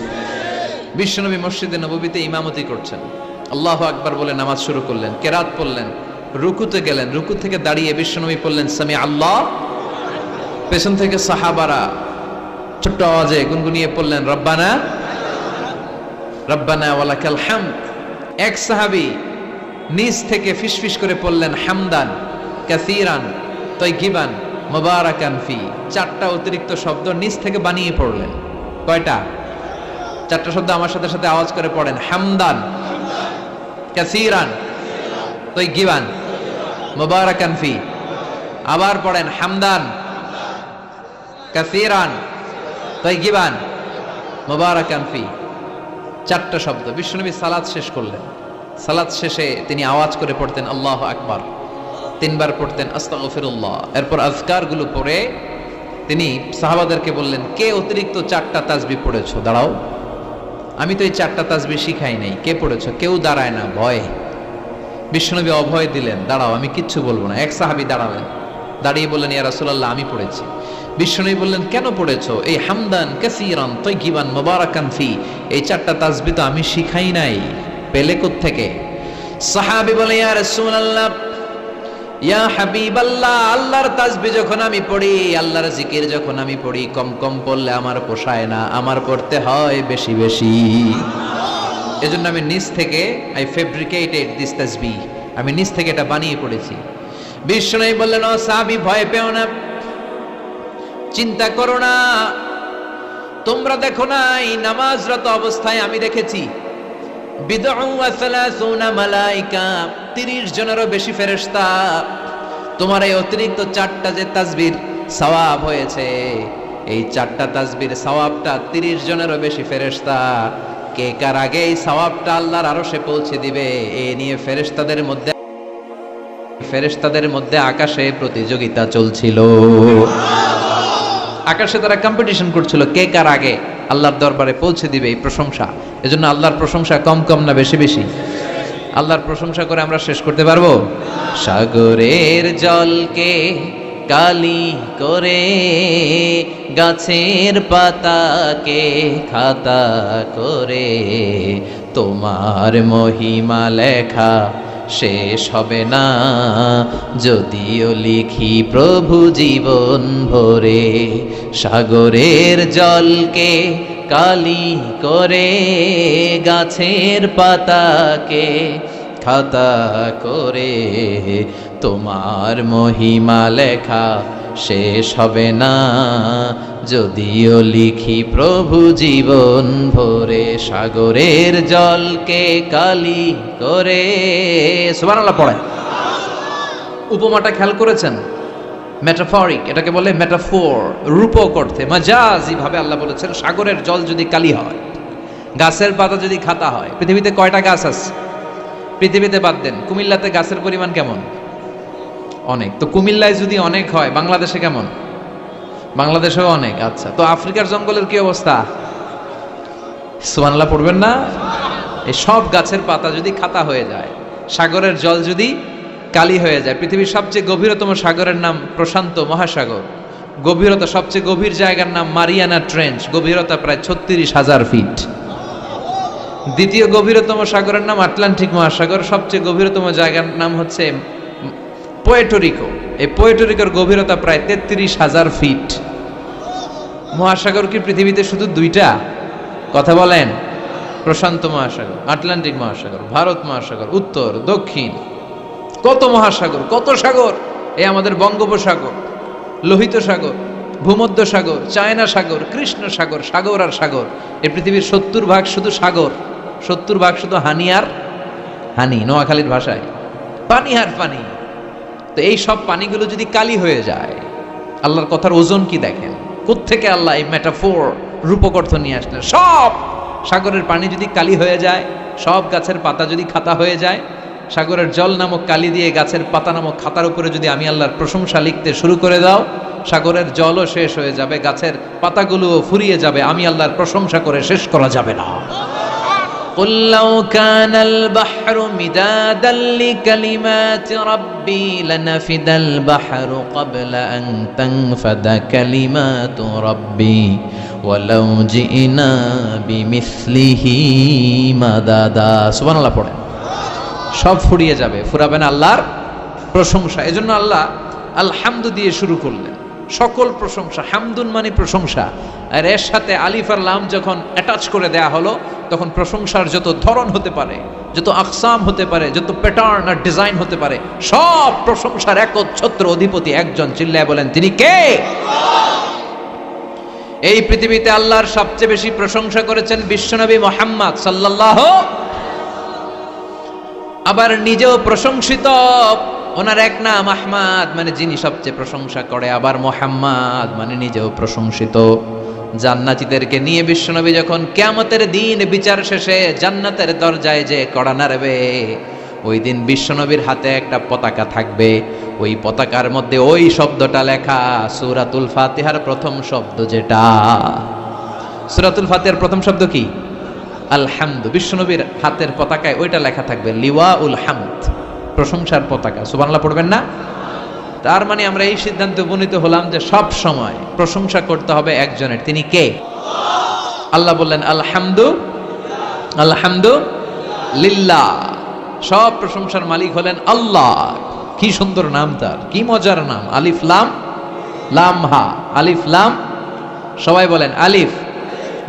বিশ্বনবী মসজিদে নববীতে ইমামতি করছেন, আল্লাহু আকবার বলে নামাজ শুরু করলেন, কেরাত পড়লেন, রুকুতে গেলেন, রুকু থেকে দাঁড়িয়ে বিশ্বনবী পড়লেন সামি আল্লাহ। পেছন থেকে সাহাবারা ছোট্ট আওয়াজে গুনগুনিয়ে পড়লেন রব্বানা রব্বানা ওয়ালাকাল হামদ। এক সাহাবী নিচ থেকে ফিসফিস করে পড়লেন হামদান কাসীরান তাইয়িবান মুবারাকান ফি। 4টা অতিরিক্ত শব্দ নিচ থেকে বানিয়ে পড়লেন। কয়টা? 4টা শব্দ আমার সাথে সাথে আওয়াজ করে পড়েন। হামদান কাসীরান তাইয়িবান মুবারাকান ফি। আবার পড়েন হামদান কাসীরান তাইয়িবান মুবারাকান ফি। 4টা শব্দ। বিশ্বনবী সালাত শেষ করলেন। সালাত শেষে তিনি আওয়াজ করে পড়তেন আল্লাহু আকবার, 3 বার পড়তেন আস্তাগফিরুল্লাহ। এরপর আজকারগুলো পড়ে তিনি সাহাবাদেরকে বললেন, কে অতিরিক্ত 4টা তাসবিহ পড়েছো? দাঁড়াও, আমি তো এই 4টা তাসবিহ শিখাই নাই, কে পড়েছো? কেউ দাঁড়ায় না, ভয়। বিশ্বনবী অভয় দিলেন, দাঁড়াও, আমি কিচ্ছু বলবো না। এক সাহাবী দাঁড়ালেন, দাঁড়িয়ে বললেন ইয়া রাসূলুল্লাহ, আমি পড়েছি। বিশ্বনবী বললেন, কেন পড়েছো? এই হামদান কাসীরান তাইয়িবান মুবারাকান ফি, এই 4টা তাসবিহ তো আমি শিখাই নাই, পেলে কোত্থেকে? সাহাবী বলে, ইয়া রাসূলুল্লাহ, ইয়া হাবিবাল্লাহ, আল্লাহর তাসবিহ যখন আমি পড়ি, আল্লাহর জিকির যখন আমি পড়ি, কম কম পড়লে আমার পোষায় না, আমার পড়তে হয় বেশি বেশি। এজন্য আমি নিজ থেকে আই ফেব্রিকেটেড দিস তাসবিহ, আমি নিজ থেকে এটা বানিয়ে পড়েছি। বিষ্ণু বললেন, ও সাহাবী, ভয় পেও না, চিন্তা করো না। তোমরা দেখো না, এই নামাজরত অবস্থায় আমি দেখেছি বিদউ ওয়া সালাসুনা মালাইকা, 30 জনেরও বেশি ফেরেশতা। তোমার এই অতিরিক্ত 4টা যে তাসবির সওয়াব হয়েছে, এই 4টা তাসবির সওয়াবটা 30 জনেরও বেশি ফেরেশতা কে কার আগে এই সওয়াবটা আল্লাহর আরশে পৌঁছে দিবে, এ নিয়ে ফেরেশতাদের মধ্যে আকাশে প্রতিযোগিতা চলছিল। আকাশে তারা কম্পিটিশন করছিল কে কার আগে আল্লাহর দরবারে পৌঁছে দিবে এই প্রশংসা। এজন্য আল্লাহর প্রশংসা কম কম না বেশি বেশি? আল্লাহর প্রশংসা করে আমরা শেষ করতে পারবো? সাগরের জলকে কালি করে, গাছের পাতাকে খাতা করে, তোমার মহিমা লেখা শেষ হবে না, যদিও লিখি প্রভু জীবন ভরে। সাগরের জলকে কালি করে, গাছের পাতাকে খাতা করে, তোমার মহিমা লেখা শেষ হবে না, যদিও লিখি প্রভু জীবন ভরে। সাগরের জলকে কালি করে, সুবহানাল্লাহ পড়েন। উপমাটা খেয়াল করেছেন? মেটাফরিক, এটাকে বলে মেটাফোর, রূপক অর্থে, মাজাজি ভাবে আল্লাহ বলেছেন সাগরের জল যদি কালি হয়, গাছের পাতা যদি খাতা হয়। পৃথিবীতে কয়টা গাছ আছে? পৃথিবীতে বাদ দেন, কুমিল্লাতে গাছের পরিমাণ কেমন? অনেক। তো কুমিল্লায় যদি অনেক হয়, বাংলাদেশে কেমন? বাংলাদেশেও অনেক। আচ্ছা, তো আফ্রিকার জঙ্গলের কি অবস্থা? সুবহানাল্লাহ পড়বেন না? এই সব গাছের পাতা যদি খাতা হয়ে যায়, সাগরের জল যদি কালি হয়ে যায়। পৃথিবীর সবচেয়ে গভীরতম সাগরের নাম প্রশান্ত মহাসাগর। গভীরতা, সবচেয়ে গভীর জায়গার নাম মারিয়ানা ট্রেঞ্চ, গভীরতা প্রায় 36,000 ফিট। দ্বিতীয় গভীরতম সাগরের নাম আটলান্টিক মহাসাগর। সবচেয়ে গভীরতম জায়গার নাম হচ্ছে পোয়েটোরিকো। এই পোয়েটোরিকোর গভীরতা প্রায় 33,000 ফিট। মহাসাগর কি পৃথিবীতে শুধু 2টা? কথা বলেন। প্রশান্ত মহাসাগর, আটলান্টিক মহাসাগর, ভারত মহাসাগর, উত্তর দক্ষিণ, কত মহাসাগর, কত সাগর। এই আমাদের বঙ্গোপসাগর, লোহিত সাগর, ভূমধ্য সাগর, চায়না সাগর, কৃষ্ণ সাগর, সাগর আর সাগর। এই পৃথিবীর 70% শুধু সাগর, 70% শুধু হানি আর হানি, নোয়াখালীর ভাষায় পানি আর পানি। তো এই সব পানিগুলো যদি কালি হয়ে যায়, আল্লাহর কথার ওজন কি দেখেন? কোত্থেকে আল্লাহ এই মেটাফোর, রূপক অর্থ নিয়ে আসলেন? সব সাগরের পানি যদি কালি হয়ে যায়, সব গাছের পাতা যদি খাতা হয়ে যায়, সাগরের জল নামক কালি দিয়ে গাছের পাতা নামক খাতার উপরে যদি আমি আল্লাহর প্রশংসা লিখতে শুরু করে দাও, সাগরের জলও শেষ হয়ে যাবে, গাছের পাতাগুলোও ফুরিয়ে যাবে, আমি আল্লাহর প্রশংসা করে শেষ করা যাবে না। قُلْ لَوْ كَانَ الْبَحْرُ مِدَادًا لِكَلِمَاتِ رَبِّي لَنَفِدَ الْبَحْرُ قَبْلَ أَن تَنفَدَ كَلِمَاتُ رَبِّي وَلَوْ جِئْنَا بِمِثْلِهِ مَدَدًا। সুবহানাল্লাহ পড়েন। সব ফুরিয়ে যাবে, ফুরাবে না আল্লাহর প্রশংসা। এজন্য আল্লাহ আলহামদু দিয়ে শুরু করলেন। সকল প্রশংসা, হামদুন মানে প্রশংসা, আর এর সাথে আলিফ আর লাম যখন অ্যাটাচ করে দেয়া হলো, তখন প্রশংসার যত ধরন হতে পারে, যত আকসাম হতে পারে, যত প্যাটার্ন আর ডিজাইন হতে পারে, সব প্রশংসার একচ্ছত্র অধিপতি একজন। চিল্লায় বলেন, তিনি কে? এই পৃথিবীতে আল্লাহর সবচেয়ে বেশি প্রশংসা করেছেন বিশ্বনবী মুহাম্মদ সাল্লাল্লাহু, আবার নিজেও প্রশংসিত। ওনার এক নাম আহমদ, মানে যিনি সবচেয়ে প্রশংসা করে, আবার মুহাম্মদ মানে নিজেও প্রশংসিত। জান্নাতীদেরকে নিয়ে বিশ্বনবী যখন কিয়ামতের দিন বিচার শেষে জান্নাতের দরজায় যে কড়া নাড়বে, ওই দিন বিশ্বনবীর হাতে একটা পতাকা থাকবে। ওই পতাকার মধ্যে ওই শব্দটা লেখা, সূরাতুল ফাতিহার প্রথম শব্দ যেটা। সূরাতুল ফাতিহার প্রথম শব্দ কি? আলহামদু। বিশ্বনবীর হাতের পতাকায় ওইটা লেখা থাকবে, লিওয়াউল হামদ, প্রশংসার পতাকা। সুবহানাল্লাহ পড়বেন না? তার মানে আমরা এই সিদ্ধান্তে উপনীত হলাম যে সব সময় প্রশংসা করতে হবে একজনের। তিনি কে? আল্লাহ বললেন আলহামদু, আলহামদু লিল্লাহ। সব প্রশংসার মালিক হলেন আল্লাহ। কি সুন্দর নাম তার, কি মজার নাম। আলিফ লাম লাম হা, আলিফ লাম। সবাই বলেন আলিফ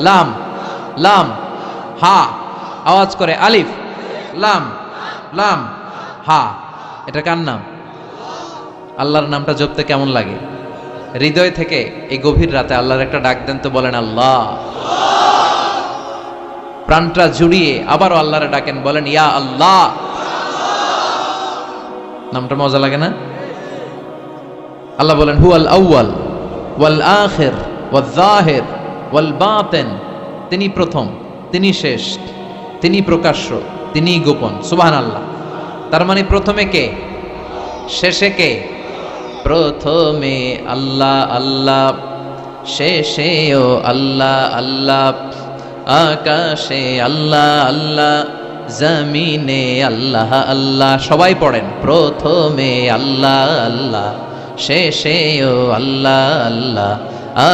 লাম লাম হা। আওয়াজ করে আলিফ লাম লাম হা, এটা কার নাম? আল্লাহর নামটা জপতে কেমন লাগে? হৃদয় থেকে এই গভীর রাতে আল্লাহর একটা ডাক দেন তো, বলেন আল্লাহ। প্রাণটা জুড়িয়ে আবারও আল্লাহরে ডাকেন, বলেন ইয়া আল্লাহ। নামটা মজা লাগে না? আল্লাহ বলেন হুয়াল আউয়াল ওয়াল আখির ওয়াল যাহির ওয়াল বাতিন, তিনি প্রথম, তিনি শেষ, তিনি প্রকাশ্য, তিনি গোপন। সুবহানাল্লাহ। তার মানে প্রথমে কে, শেষে কে? প্রথমে আল্লাহ আল্লাহ, শেষেও আল্লাহ আল্লাহ, আকাশে আল্লাহ আল্লাহ, জমিনে আল্লাহ আল্লাহ। সবাই পড়েন, প্রথমে আল্লাহ আল্লাহ, শেষেও আল্লাহ আল্লাহ,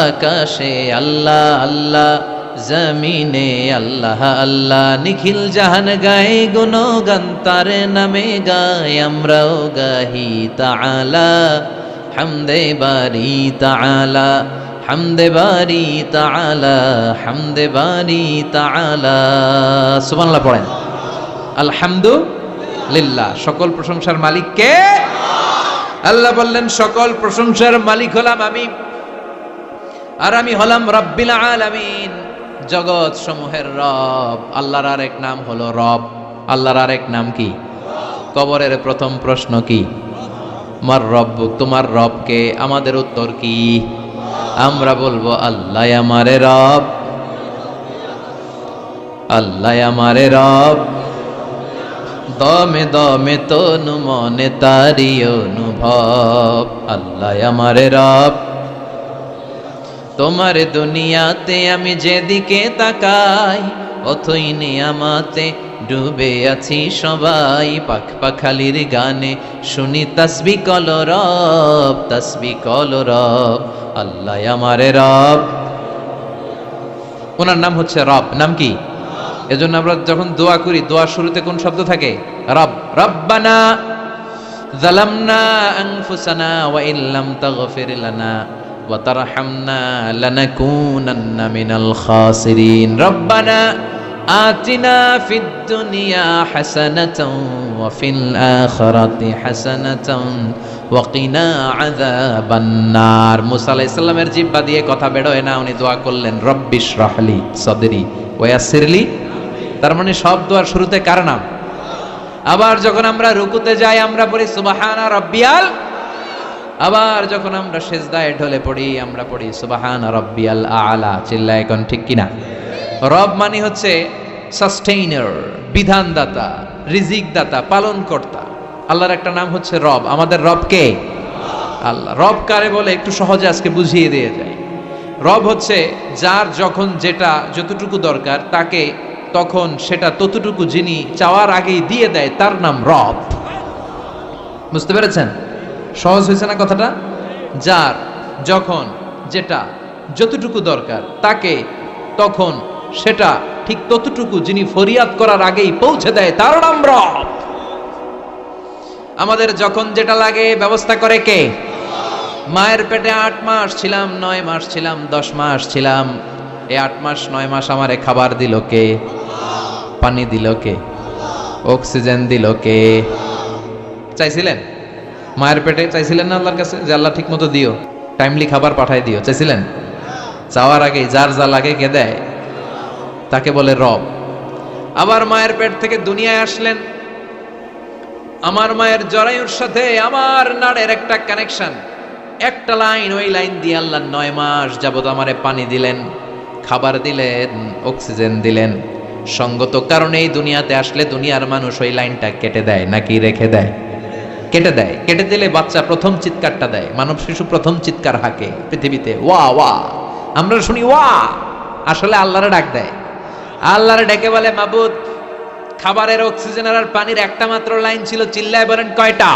আকাশে আল্লাহ আল্লাহ, জমিনে আল্লাহ আল্লাহ। নিখিল জাহান গায়ে গুণগান তার নামে গায়, আমরাও গাহি তাআলা হামদে বারি তাআলা, হামদে বারি তাআলা, হামদে বারি তাআলা। সুবহানাল্লাহ পড়েন। আলহামদুলিল্লাহ, সকল প্রশংসার মালিক কে? আল্লাহ বললেন সকল প্রশংসার মালিক হলাম আমি, আর আমি হলাম রব্বিল আলামিন, জগৎ সমূহের রব। আল্লাহর আরেক নাম হলো রব। আল্লাহর আরেক নাম কি? কবরের প্রথম প্রশ্ন কি? মার রব্বুক, তোমার রব কে? আমাদের উত্তর কি? আমরা বলবো আল্লাহ আমারে রব, আল্লাহ আমারে রব। দমে দমে তনু মনে তারি অনুভব, আল্লাহ আমারে রব। তোমার দুনিয়াতে আমি যেদিকে তাকাই, অথই নিয়ামতে ডুবে আছি সবাই। পাখ পাখালির গানে শুনি তাসবিহ কল রব, তাসবিহ কল রব, আল্লাহ আমারে রব। ওনার নাম হচ্ছে রব। নাম কি? এজন্য আমরা যখন দোয়া করি, দোয়ার শুরুতে কোন শব্দ থাকে? রব। রব্বানা যালামনা আনফুসানা ওয়া ইল্লাম তাগফির লানা ওয়া তারহামনা লানাকুনান্না মিনাল খাসিরিন। রব্বানা আতিনা ফিদ দুনিয়া হাসানাতাও ওয়া ফিল আখিরাতি হাসানাতাও ওয়া কিনা আযাবান নার। মুসা আলাইহিস সালামের জিহ্বা দিয়ে কথা বের হয় না, উনি দোয়া করলেন রব্বিশরাহলি সাদরি ওয়া ইয়াসসিরলি। তার মানে সব দোয়ার শুরুতে কার নাম? আবার যখন আমরা রুকুতে যাই আমরা পড়ি সুবহানা রাব্বিয়াল, আবার যখন আমরা সিজদায় ঢলে পড়ি আমরা পড়ি সুবহানা রাব্বিয়াল আলা। চিল্লায় এখন ঠিক কিনা? রব মানে হচ্ছে সাস্টেইনার, বিধানদাতা, রিজিক দাতা, পালন কর্তা। আল্লাহর একটা নাম হচ্ছে রব। আমাদের রব কে? আল্লাহ। রব কারে বলে একটু সহজে আজকে বুঝিয়ে দিয়ে যায়। রব হচ্ছে যার যখন যেটা যতটুকু দরকার তাকে তখন সেটা ততটুকু যিনি চাওয়ার আগেই দিয়ে দেয়, তার নাম রব। বুঝতে পেরেছেন? সহজ হয়েছে না কথাটা? যার যখন যেটা যতটুকু দরকার তাকে তখন সেটা ঠিক ততটুকু যিনি ফরিয়াদ করার আগেই পৌঁছে দেয়, তার নাম রব। আমাদের যখন যেটা লাগে ব্যবস্থা করে কে? মায়ের পেটে 8 মাস ছিলাম, 9 মাস ছিলাম, 10 মাস ছিলাম। এই 8 মাস 9 মাস আমারে খাবার দিল কে? পানি দিল কে? অক্সিজেন দিল কে? চাইছিলেন? মায়ের পেটে চাইছিলেন না আল্লাহর কাছে যে আল্লাহ ঠিক মতো দিও, টাইমলি খাবার পাঠায় দিও? চাইছিলেন? চাওয়ার আগে যার যা লাগে কে দেয়? তাকে বলে রব। আবার মায়ের পেট থেকে দুনিয়ায় আসলেন, আমার মায়ের জরায়ুর সাথে আমার নাড়ের একটা কানেকশন, একটা লাইন, ওই লাইন দিয়ে আল্লাহ 9 মাস যাবত আমারে পানি দিলেন, খাবার দিলেন, অক্সিজেন দিলেন। সঙ্গত কারণে এই দুনিয়াতে আসলে দুনিয়ার মানুষ ওই লাইনটা কেটে দেয় নাকি রেখে দেয়? কেটে দেয়। কেটে দিলে বাচ্চা প্রথম চিৎকারটা দেয়, মানব শিশু প্রথম চিৎকার হাঁকে পৃথিবীতে, ওয়া ওয়া। আমরা শুনি ওয়া, আসলে আল্লাহরে ডাক দেয়। আল্লাহরে ডেকে বলে মাবুদ, খাবারের, অক্সিজেনের আর পানির একটা মাত্র লাইন ছিল, চিল্লায় বলেন কয়টা?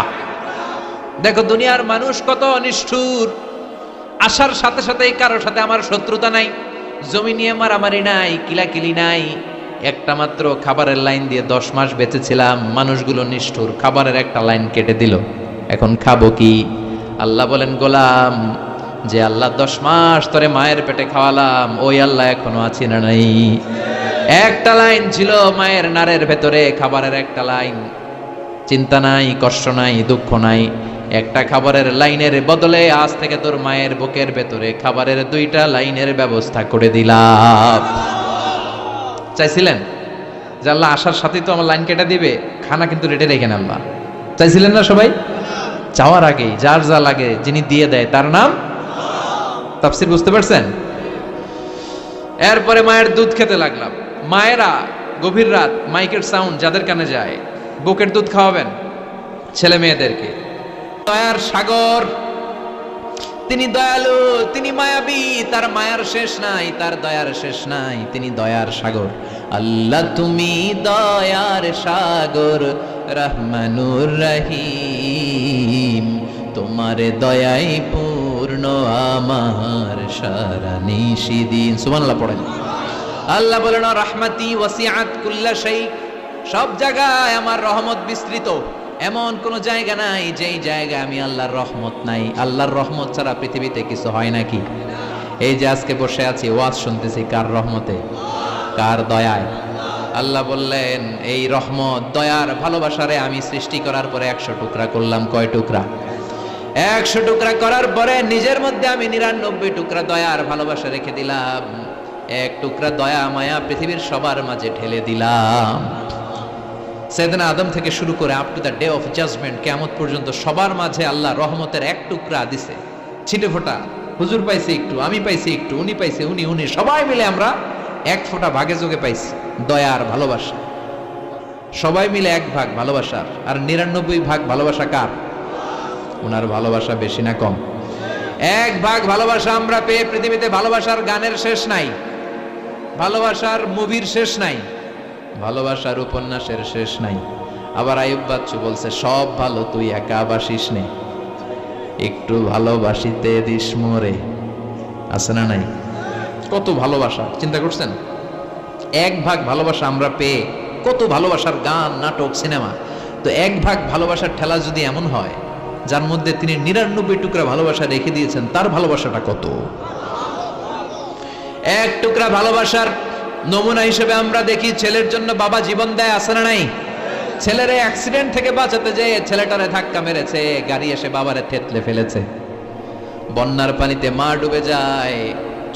দেখো দুনিয়ার মানুষ কত নিষ্ঠুর। আসার সাথে সাথেই কারোর সাথে আমার শত্রুতা নাই, জমি নিয়ে মারামারি নাই, কিলাকিলি নাই। একটা মাত্র খাবারের লাইন দিয়ে 10 মাস বেঁচেছিলাম। মানুষগুলো নিষ্ঠুর, খাবারের একটা লাইন কেটে দিল, এখন খাবো কি? আল্লাহ বলেন গোলাম, যে আল্লাহ 10 মাস ধরে মায়ের পেটে খাওয়ালাম, ওই আল্লাহ এখনো আছি না নাই? একটা লাইন ছিল মায়ের নারের ভেতরে, খাবারের একটা লাইন। চিন্তা নাই, কষ্ট নাই, দুঃখ নাই। একটা খাবারের লাইনের বদলে আজ থেকে তোর মায়ের বুকের ভেতরে খাবারের 2টা লাইনের ব্যবস্থা করে দিলাম। চাইছিলেন যে আল্লাহ আসার সাথেই তো আমার লাইন কেটে দিবে, খানা কিন্তু রেডি রেখেন আল্লাহ। চাইছিলেন না সবাই? চাওয়ার আগেই যার যা লাগে যিনি দিয়ে দেয় তার নাম তাফসীর, বুঝতে পারছেন? এরপরে মায়ের দুধ খেতে লাগলাম। মায়েরা গভীর রাত মাইকের সাউন্ড যাদের কানে যায়, বুকের দুধ খাওয়াবেন ছেলে মেয়েদেরকে। দয়ার সাগর, তিনি দয়ালু, তিনি মায়াবী, তার মায়ার শেষ নাই, তার দয়ার শেষ নাই, তিনি দয়ার সাগর। আল্লাহ তুমি দয়ার সাগর, রহমানুর রহিম, তোমার দয়াই পূর্ণ আমার সারা নিশিদিন। সুবহানাল্লাহ পড়েন। আল্লাহ বলেন রাহমাতি ওয়াসিআত কুল্লা শাই, সব জায়গায় আমার রহমত বিস্তৃত, এমন কোন জায়গা নাই যেই জায়গায় আমি আল্লাহর রহমত নাই। আল্লাহর রহমত ছাড়া পৃথিবীতে কিছু হয় নাকি? এই যে আজকে বসে আছি ওয়াজ শুনতেছি, কার রহমতে, কার দয়ায়? আল্লাহ বললেন এই রহমত দয়ার ভালোবাসারে আমি সৃষ্টি করার পরে 100 টুকরা করলাম। কয় টুকরা? 100 টুকরা করার পরে নিজের মধ্যে আমি 99 টুকরা দয়ার ভালোবাসা রেখে দিলাম। 1 টুকরা দয়া মায়া পৃথিবীর সবার মাঝে ঢেলে দিলাম। সাইয়েদনা আদম থেকে শুরু করে up to the day of judgement, কিয়ামত পর্যন্ত সবার মাঝে আল্লাহ রহমতের 1 টুকরা দিছে, ছিটে ফোঁটা। হুজুর পাইছে একটু, আমি পাইছি একটু, উনি পাইছে, উনি সবাই মিলে আমরা 1 ফোঁটা ভাগে যোগে পাইছি দয়ার ভালোবাসা। সবাই মিলে 1 ভাগ ভালোবাসার, আর 99 ভাগ ভালোবাসা কার? ওনার ভালোবাসা বেশি না কম? 1 ভাগ ভালোবাসা আমরা পেয়ে পৃথিবীতে ভালোবাসার গানের শেষ নাই, ভালোবাসার মুভির শেষ নাই, ভালোবাসার উপন্যাসের শেষ নাই। আবার আইয়ুব বাচ্চু বলছে সব ভালো তুই একা বাসিস নে, একটু ভালোবাসিতে দিস মোরে। আছে না নাই? কত ভালোবাসা, চিন্তা করছেন? 1 ভাগ ভালোবাসা আমরা পেয়ে কত ভালোবাসার গান, নাটক, সিনেমা। তো 1 ভাগ ভালোবাসার ঠেলা যদি এমন হয়, যার মধ্যে তিনি 99 টুকরা ভালোবাসা রেখে দিয়েছেন, তার ভালোবাসাটা কত? 1 টুকরা ভালোবাসার নমুনা হিসেবে আমরা দেখি ছেলের জন্য বাবা জীবন দেয়, আছে না নাই? ছেলের অ্যাক্সিডেন্ট থেকে বাঁচাতে যে ছেলেটারে ধাক্কা মেরেছে, গাড়ি এসে বাবারে থেতলে ফেলেছে। বন্যার পানিতে মা ডুবে যায়,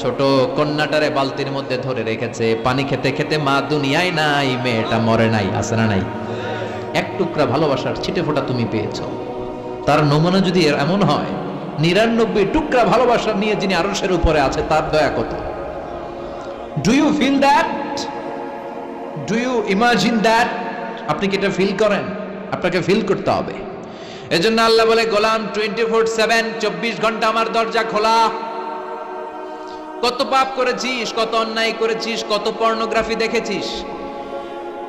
ছোট কন্যাটারে বালতির মধ্যে ধরে রেখেছে, পানি খেতে খেতে মা দুনিয়ায় নাই, মেয়েটা মরে নাই, আছে না নাই? 1 টুকরা ভালোবাসার ছিটে ফোঁটা তুমি পেয়েছো। তার নমুনা যদি এমন হয়, 99 টুকরা ভালোবাসা নিয়ে যিনি আরশের উপরে আছে, তার দয়া কত? Do you feel that? Do you imagine that? আপনি কি এটা ফিল করেন? আপনাকে ফিল করতে হবে। এজন্য আল্লাহ বলে গোলাম 24/7, 24 ঘন্টা আমার দরজা খোলা। কত পাপ করেছিস, কত অন্যায় করেছিস, কত পর্নোগ্রাফি দেখেছিস,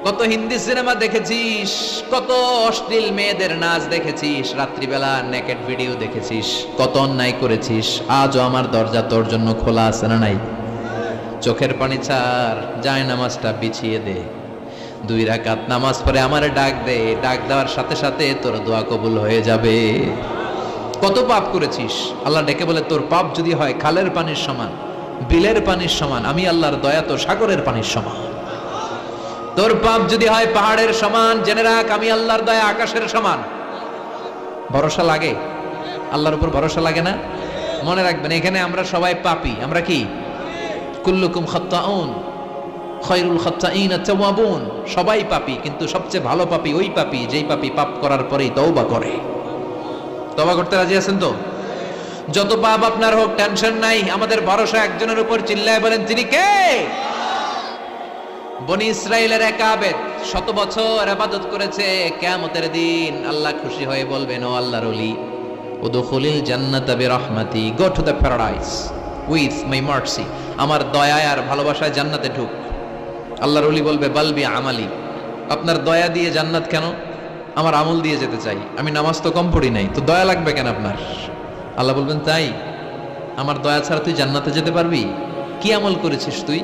কত হিন্দি সিনেমা দেখেছিস, কত অশ্লীল মেয়েদের নাচ দেখেছিস, রাত্রিবেলা নেকেড ভিডিও দেখেছিস, কত অন্যায় করেছিস, আজও আমার দরজা তোর জন্য খোলা আছে না নাই? চোখের পানি ছাড়, যায় নামাজটা বিছিয়ে দে, 2 রাকাত নামাজ পড়ে আমারে ডাক দে, ডাক দেওয়ার সাথে সাথে তোর দোয়া কবুল হয়ে যাবে। কত পাপ করেছিস, আল্লাহ ডেকে বলে তোর পাপ যদি হয় খালের পানির সমান, বিলের পানির সমান, আমি আল্লাহর দয়া তো সাগরের পানির সমান। তোর পাপ যদি হয় পাহাড়ের সমান, জেনে রাখ আমি আল্লাহর দয়া আকাশের সমান। ভরসা লাগে? আল্লাহর উপর ভরসা লাগে না? মনে রাখবেন এখানে আমরা সবাই পাপী। আমরা কি? কুল্লুকুম খাত্তাউন খায়রুল খাত্তাইন আত-তাওয়াবুন। সবাই পাপী, কিন্তু সবচেয়ে ভালো পাপী ওই পাপী যেই পাপী পাপ করার পরেই তওবা করে। তওবা করতে রাজি আছেন তো? যত পাপ আপনার হোক টেনশন নাই, আমাদের ভরসা একজনের উপর। চিল্লায় বলেন তিনি কে? বনি ইসরাইলের এক আবেদ 100 বছর ইবাদত করেছে, কিয়ামতের দিন আল্লাহ খুশি হয়ে বলবেন, ও আল্লাহর ওলি, উদখুলিল জান্নাতা বিরহমাতি, go to the paradise with my mercy. আমার দয়ায় আর ভালোবাসায় জান্নাতে ঢুক। আল্লাহর ওলি বলবে, বালবি আমালি, আপনার দয়া দিয়ে জান্নাত কেন? আমার আমল দিয়ে যেতে চাই, আমি নামাজ তো কম পড়ি নাই, তো দয়া লাগবে কেন আপনার? আল্লাহ বলবেন, তাই? আমার দয়া ছাড়া তুই জান্নাতে যেতে পারবি? কি আমল করেছিস তুই?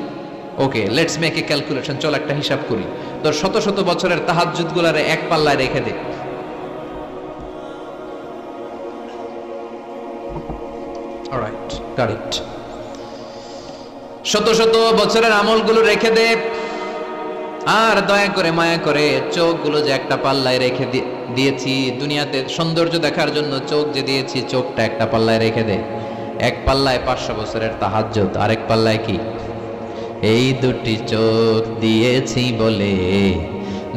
ওকে, লেটস মেক এ ক্যালকুলেশন, চল একটা হিসাব করি। তোর 100 বছরের তাহাজ্জুদ গুলারে এক পাল্লায় রেখে দে। Alright, got it. 100 বছরের আমলগুলো রেখে দে, আর দয়া করে মায়া করে চোখগুলো যে একটা পাল্লায় রেখে দিয়েছি দুনিয়াতে সৌন্দর্য দেখার জন্য চোখ যে দিয়েছি, চোখটা একটা পাল্লায় রেখে দে। এক পাল্লায় 500 বছরের তাহাজ্জুদ, আরেক পাল্লায় কি? এই দুটি চোখ দিয়েছি বলে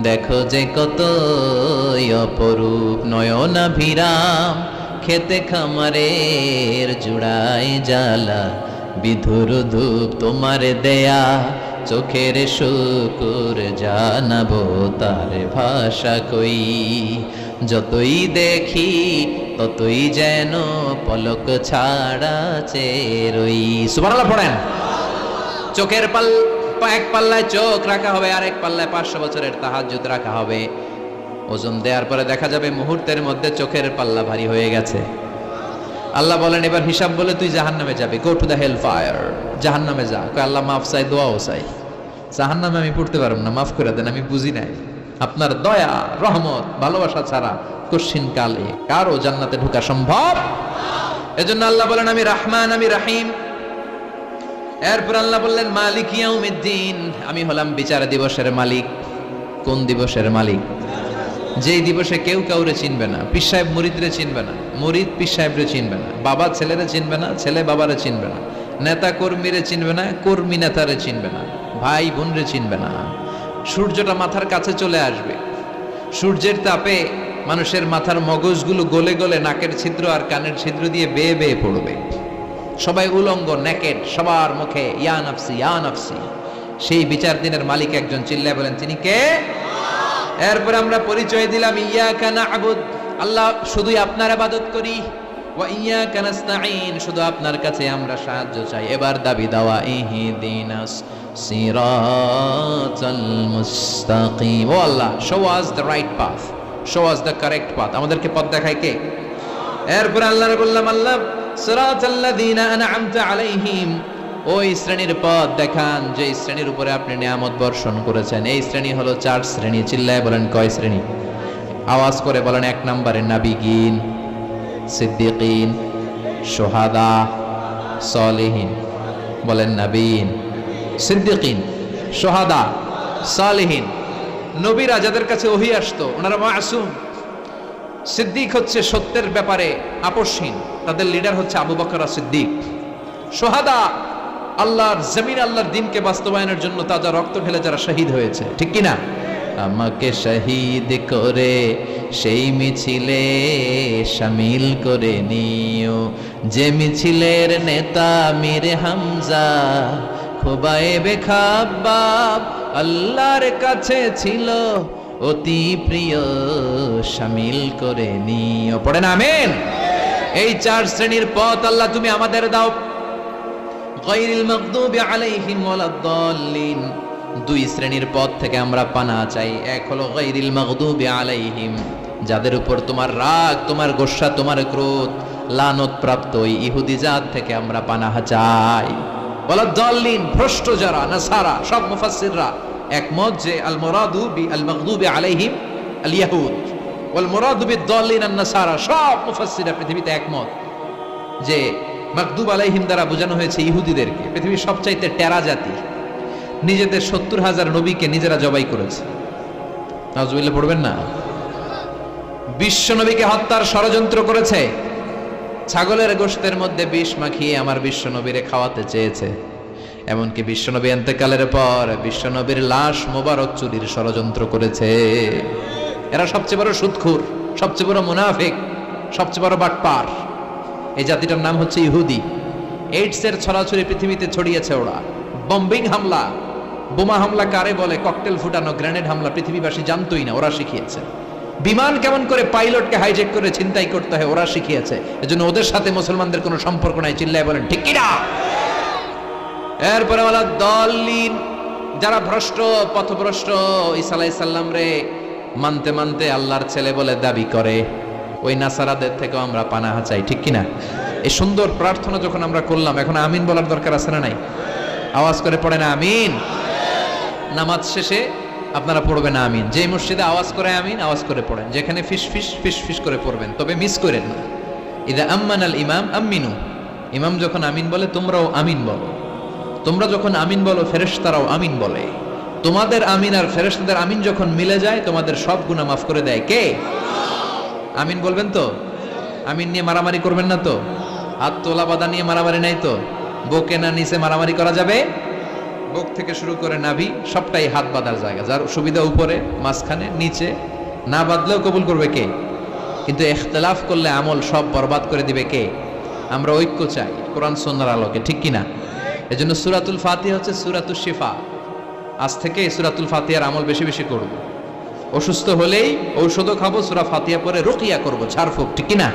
দেখো যে কত অপরূপ নয়নাভিরাম, খেতে খামারের জুড়াই জ্বালা বিধুর ধূপ তোমার দেয়া, চোখের শুকুর জানাবো তার ভাষা কই, যতই দেখি ততই যেন পলক ছাড়া চেরই। সুবহানাল্লাহ পড়েন। চোখের এক পাল্লায় চোখ রাখা হবে, আর এক পাল্লায় 500 বছরের তাহাজ্জুদ রাখা হবে। ওজন দেওয়ার পরে দেখা যাবে মুহূর্তের মধ্যে চোখের পাল্লা ভারী হয়ে গেছে। আল্লাহ বলেন এবার হিসাব বলে তুই জাহান্নামে যাবে, go to the hellfire, জাহান্নামে যা। কয় আল্লাহ মাফ চাই, দোয়াও চাই, জাহান্নামে আমি পড়তে পারব না, মাফ করে দেন, আমি বুঝি নাই। আপনার দয়া রহমত ভালোবাসা ছাড়া কশিন কালে কারো জান্নাতে ঢোকা সম্ভব? এজন্য আল্লাহ বলেন আমি রহমান, আমি রহিম। এরপর আল্লাহ বললেন মালিক ইয়াউমিদ্দিন, আমি হলাম বিচার দিবসের মালিক। কোন দিবসের মালিক? যেই দিবসে কেউ কাউরে চিনবে না, পীর সাহেব মুরিদরে চিনবে না, মুরিদ পীর সাহেবরে চিনবে না, বাবা ছেলেরে চিনবে না, ছেলে বাবারে চিনবে না, নেতা কর্মীরে চিনবে না, কর্মী নেতারে চিনবে না, ভাই বোনরে চিনবে না। সূর্যটা মাথার কাছে চলে আসবে, সূর্যের তাপে মানুষের মাথার মগজগুলো গলে গলে নাকের ছিদ্র আর কানের ছিদ্র দিয়ে বেয়ে বেয়ে পড়বে। সবাই উলঙ্গ, নেকেড, সবার মুখে ইয়া নাফসি ইয়া নাফসি। সেই বিচার দিনের মালিক একজন, চিল্লায় বলেন তিনি কে? এরপর আমরা পরিচয় দিলাম ইয়াকা না'বুদ, আল্লাহ শুধুই আপনার ইবাদত করি, ওয়া ইয়াকা নাস্তাঈন, শুধু আপনার কাছে আমরা সাহায্য চাই। এবার দাবি দাওয়া ইহদিনাস সিরাতাল মুস্তাকিম, ও আল্লাহ show us the right path, show us the correct path, আমাদেরকে পথ দেখায় কে? এরপর আল্লাহর বললাম আল্লাহ সিরাতাল্লাযীনা আন'আমতা আলাইহিম, ওই শ্রেণীর পথ দেখান যে শ্রেণীর উপরে আপনি নিয়ামত বর্ষণ করেছেন। এই শ্রেণী হলো 4 শ্রেণী। চিল্লায় বলেন কয় শ্রেণী? আওয়াজ করে বলেন। 1 নম্বরে নাবিগিন, সিদ্দিকিন, শুহাদা, সালেহিন। বলেন নাবিয়িন, সিদ্দিকিন, শুহাদা, সালেহিন। নবীরা যাদের কাছে ওহী আসতো ওনারা মাসুম। সিদ্দিক হচ্ছে সত্যের ব্যাপারে আপোষহীন, তাদের লিডার হচ্ছে আবু বকর সিদ্দিক। শুহাদা আল্লাহর জমিন আল্লাহর দ্বীনকে বাস্তবায়নের জন্য তাজা রক্ত ঢেলে যারা শহীদ হয়েছে, ঠিক কি না? আমাকে শহীদ করে সেই মিছিলে শামিল করে নিও, যে মিছিলের নেতা মীর হামজা খুবাইবে খাব্বাব আল্লাহর কাছে ছিল অতি প্রিয়, শামিল করে নিও। পড়েন আমিন। এই 4 শ্রেণীর পথ আল্লাহ তুমি আমাদের দাও। গায়রিল মাগদুবি আলাইহিম ওয়ালাদ-দাল্লিন, 2 শ্রেণীর পথ থেকে আমরা পানা চাই। এক হলো গায়রিল মাগদুবি আলাইহিম, যাদের উপর তোমার রাগ, তোমার গোসা, তোমার ক্রোধ, লানত প্রাপ্ত ওই ইহুদি জাত থেকে আমরা পানাহ চাই। ওয়ালাদ-দাল্লিন, ভ্রষ্ট যারা নাসারা। সব মুফাসসিররা একমত যে আল মুরাদু বি আল মাগদুবি আলাইহিম আল ইয়াহুদ ওয়াল মুরাদু বিদ-দাল্লিন আন নাসারা। সব মুফাসসিররা পৃথিবীতে একমত যে মাগদুব আলাইহিম দ্বারা বোঝানো হয়েছে ইহুদিদেরকে। পৃথিবীর সবচাইতে টেরা জাতি, নিজেদের 70,000 নবীকে নিজেরা জবাই করেছে। নাউজুবিল্লাহ পড়বেন না? বিশ্ব নবীকে হত্যার ষড়যন্ত্র করেছে। ছাগলের গোশতের মধ্যে বিষ মাখিয়ে আমার বিশ্ব নবীরে খাওয়াতে চেয়েছে। এমনকি বিশ্ব নবী ইন্তেকালের পর বিশ্ব নবীর লাশ মোবারক চুরির ষড়যন্ত্র করেছে। এরা সবচেয়ে বড় সুদখোর, সবচেয়ে বড় মুনাফিক, সবচেয়ে বড় বাটপার। এই জাতিটার নাম হচ্ছে ইহুদি। এইডসের ছড়াছড়ি পৃথিবীতে ছড়িয়েছে ওরা। বম্বিং হামলা, বোমা হামলা কারে বলে, ককটেল ফুটানো, গ্রেনেড হামলা পৃথিবীবাসী জানতোই না, ওরা শিখিয়েছে। বিমান কেমন করে পাইলটকে হাইজ্যাক করে ছিনতাই করতে হয় ওরা শিখিয়েছে। এজন্য ওদের সাথে মুসলমানদের কোনো সম্পর্ক নাই। চিল্লায় বলেন ঠিক কি না? এরপরে ওয়ালা দল্লিন, যারা ভ্রষ্ট, পথভ্রষ্ট, ঈসা আলাইহিস সালাম রে মানতে মানতে আল্লাহর ছেলে বলে দাবি করে, ওই নাসারাদের থেকেও আমরা পানাহ চাই, ঠিক কি না? এই সুন্দর প্রার্থনা যখন আমরা করলাম, এখন আমিন বলার দরকার আছে না নাই? আওয়াজ করে পড়েন আমিন। নামাজ শেষে আপনারা পড়বেন আমিন। যে মসজিদে আওয়াজ করে আমিন, আওয়াজ করে পড়েন। যেখানে ফিস ফিস ফিস ফিস করে পড়বেন, তবে মিস করেন না। ইদা আম্মানাল ইমাম আমিনু, ইমাম যখন আমিন বলে তোমরাও আমিন বলো। তোমরা যখন আমিন বলো ফেরেশতারাও আমিন বলে। তোমাদের আমিন আর ফেরেশতাদের আমিন যখন মিলে যায় তোমাদের সব গুনাহ মাফ করে দেয় কে? আমিন বলবেন তো? আমিন নিয়ে মারামারি করবেন না তো? হাত তোলা বাঁধা নিয়ে মারামারি নাই তো? বুকে না নিচে মারামারি করা যাবে? বুক থেকে শুরু করে নাভি সবটাই হাত বাঁধার জায়গা, যার সুবিধা উপরে, মাঝখানে, নিচে। না বাঁধলেও কবুল করবে কে? কিন্তু ইখতিলাফ করলে আমল সব বরবাদ করে দিবে কে? আমরা ঐক্য চাই কোরআন সুন্নাহর আলোকে, ঠিক কিনা? এজন্য সূরাতুল ফাতিহা হচ্ছে সূরাতুশ শিফা। আজ থেকে এই সূরাতুল ফাতিহার আমল বেশি বেশি করব। অসুস্থ হলেই ঔষধও খাবো, সূরা ফাতিহা পরে রুকিয়া করব, ঝাড়ফুঁক, ঠিক কিনা?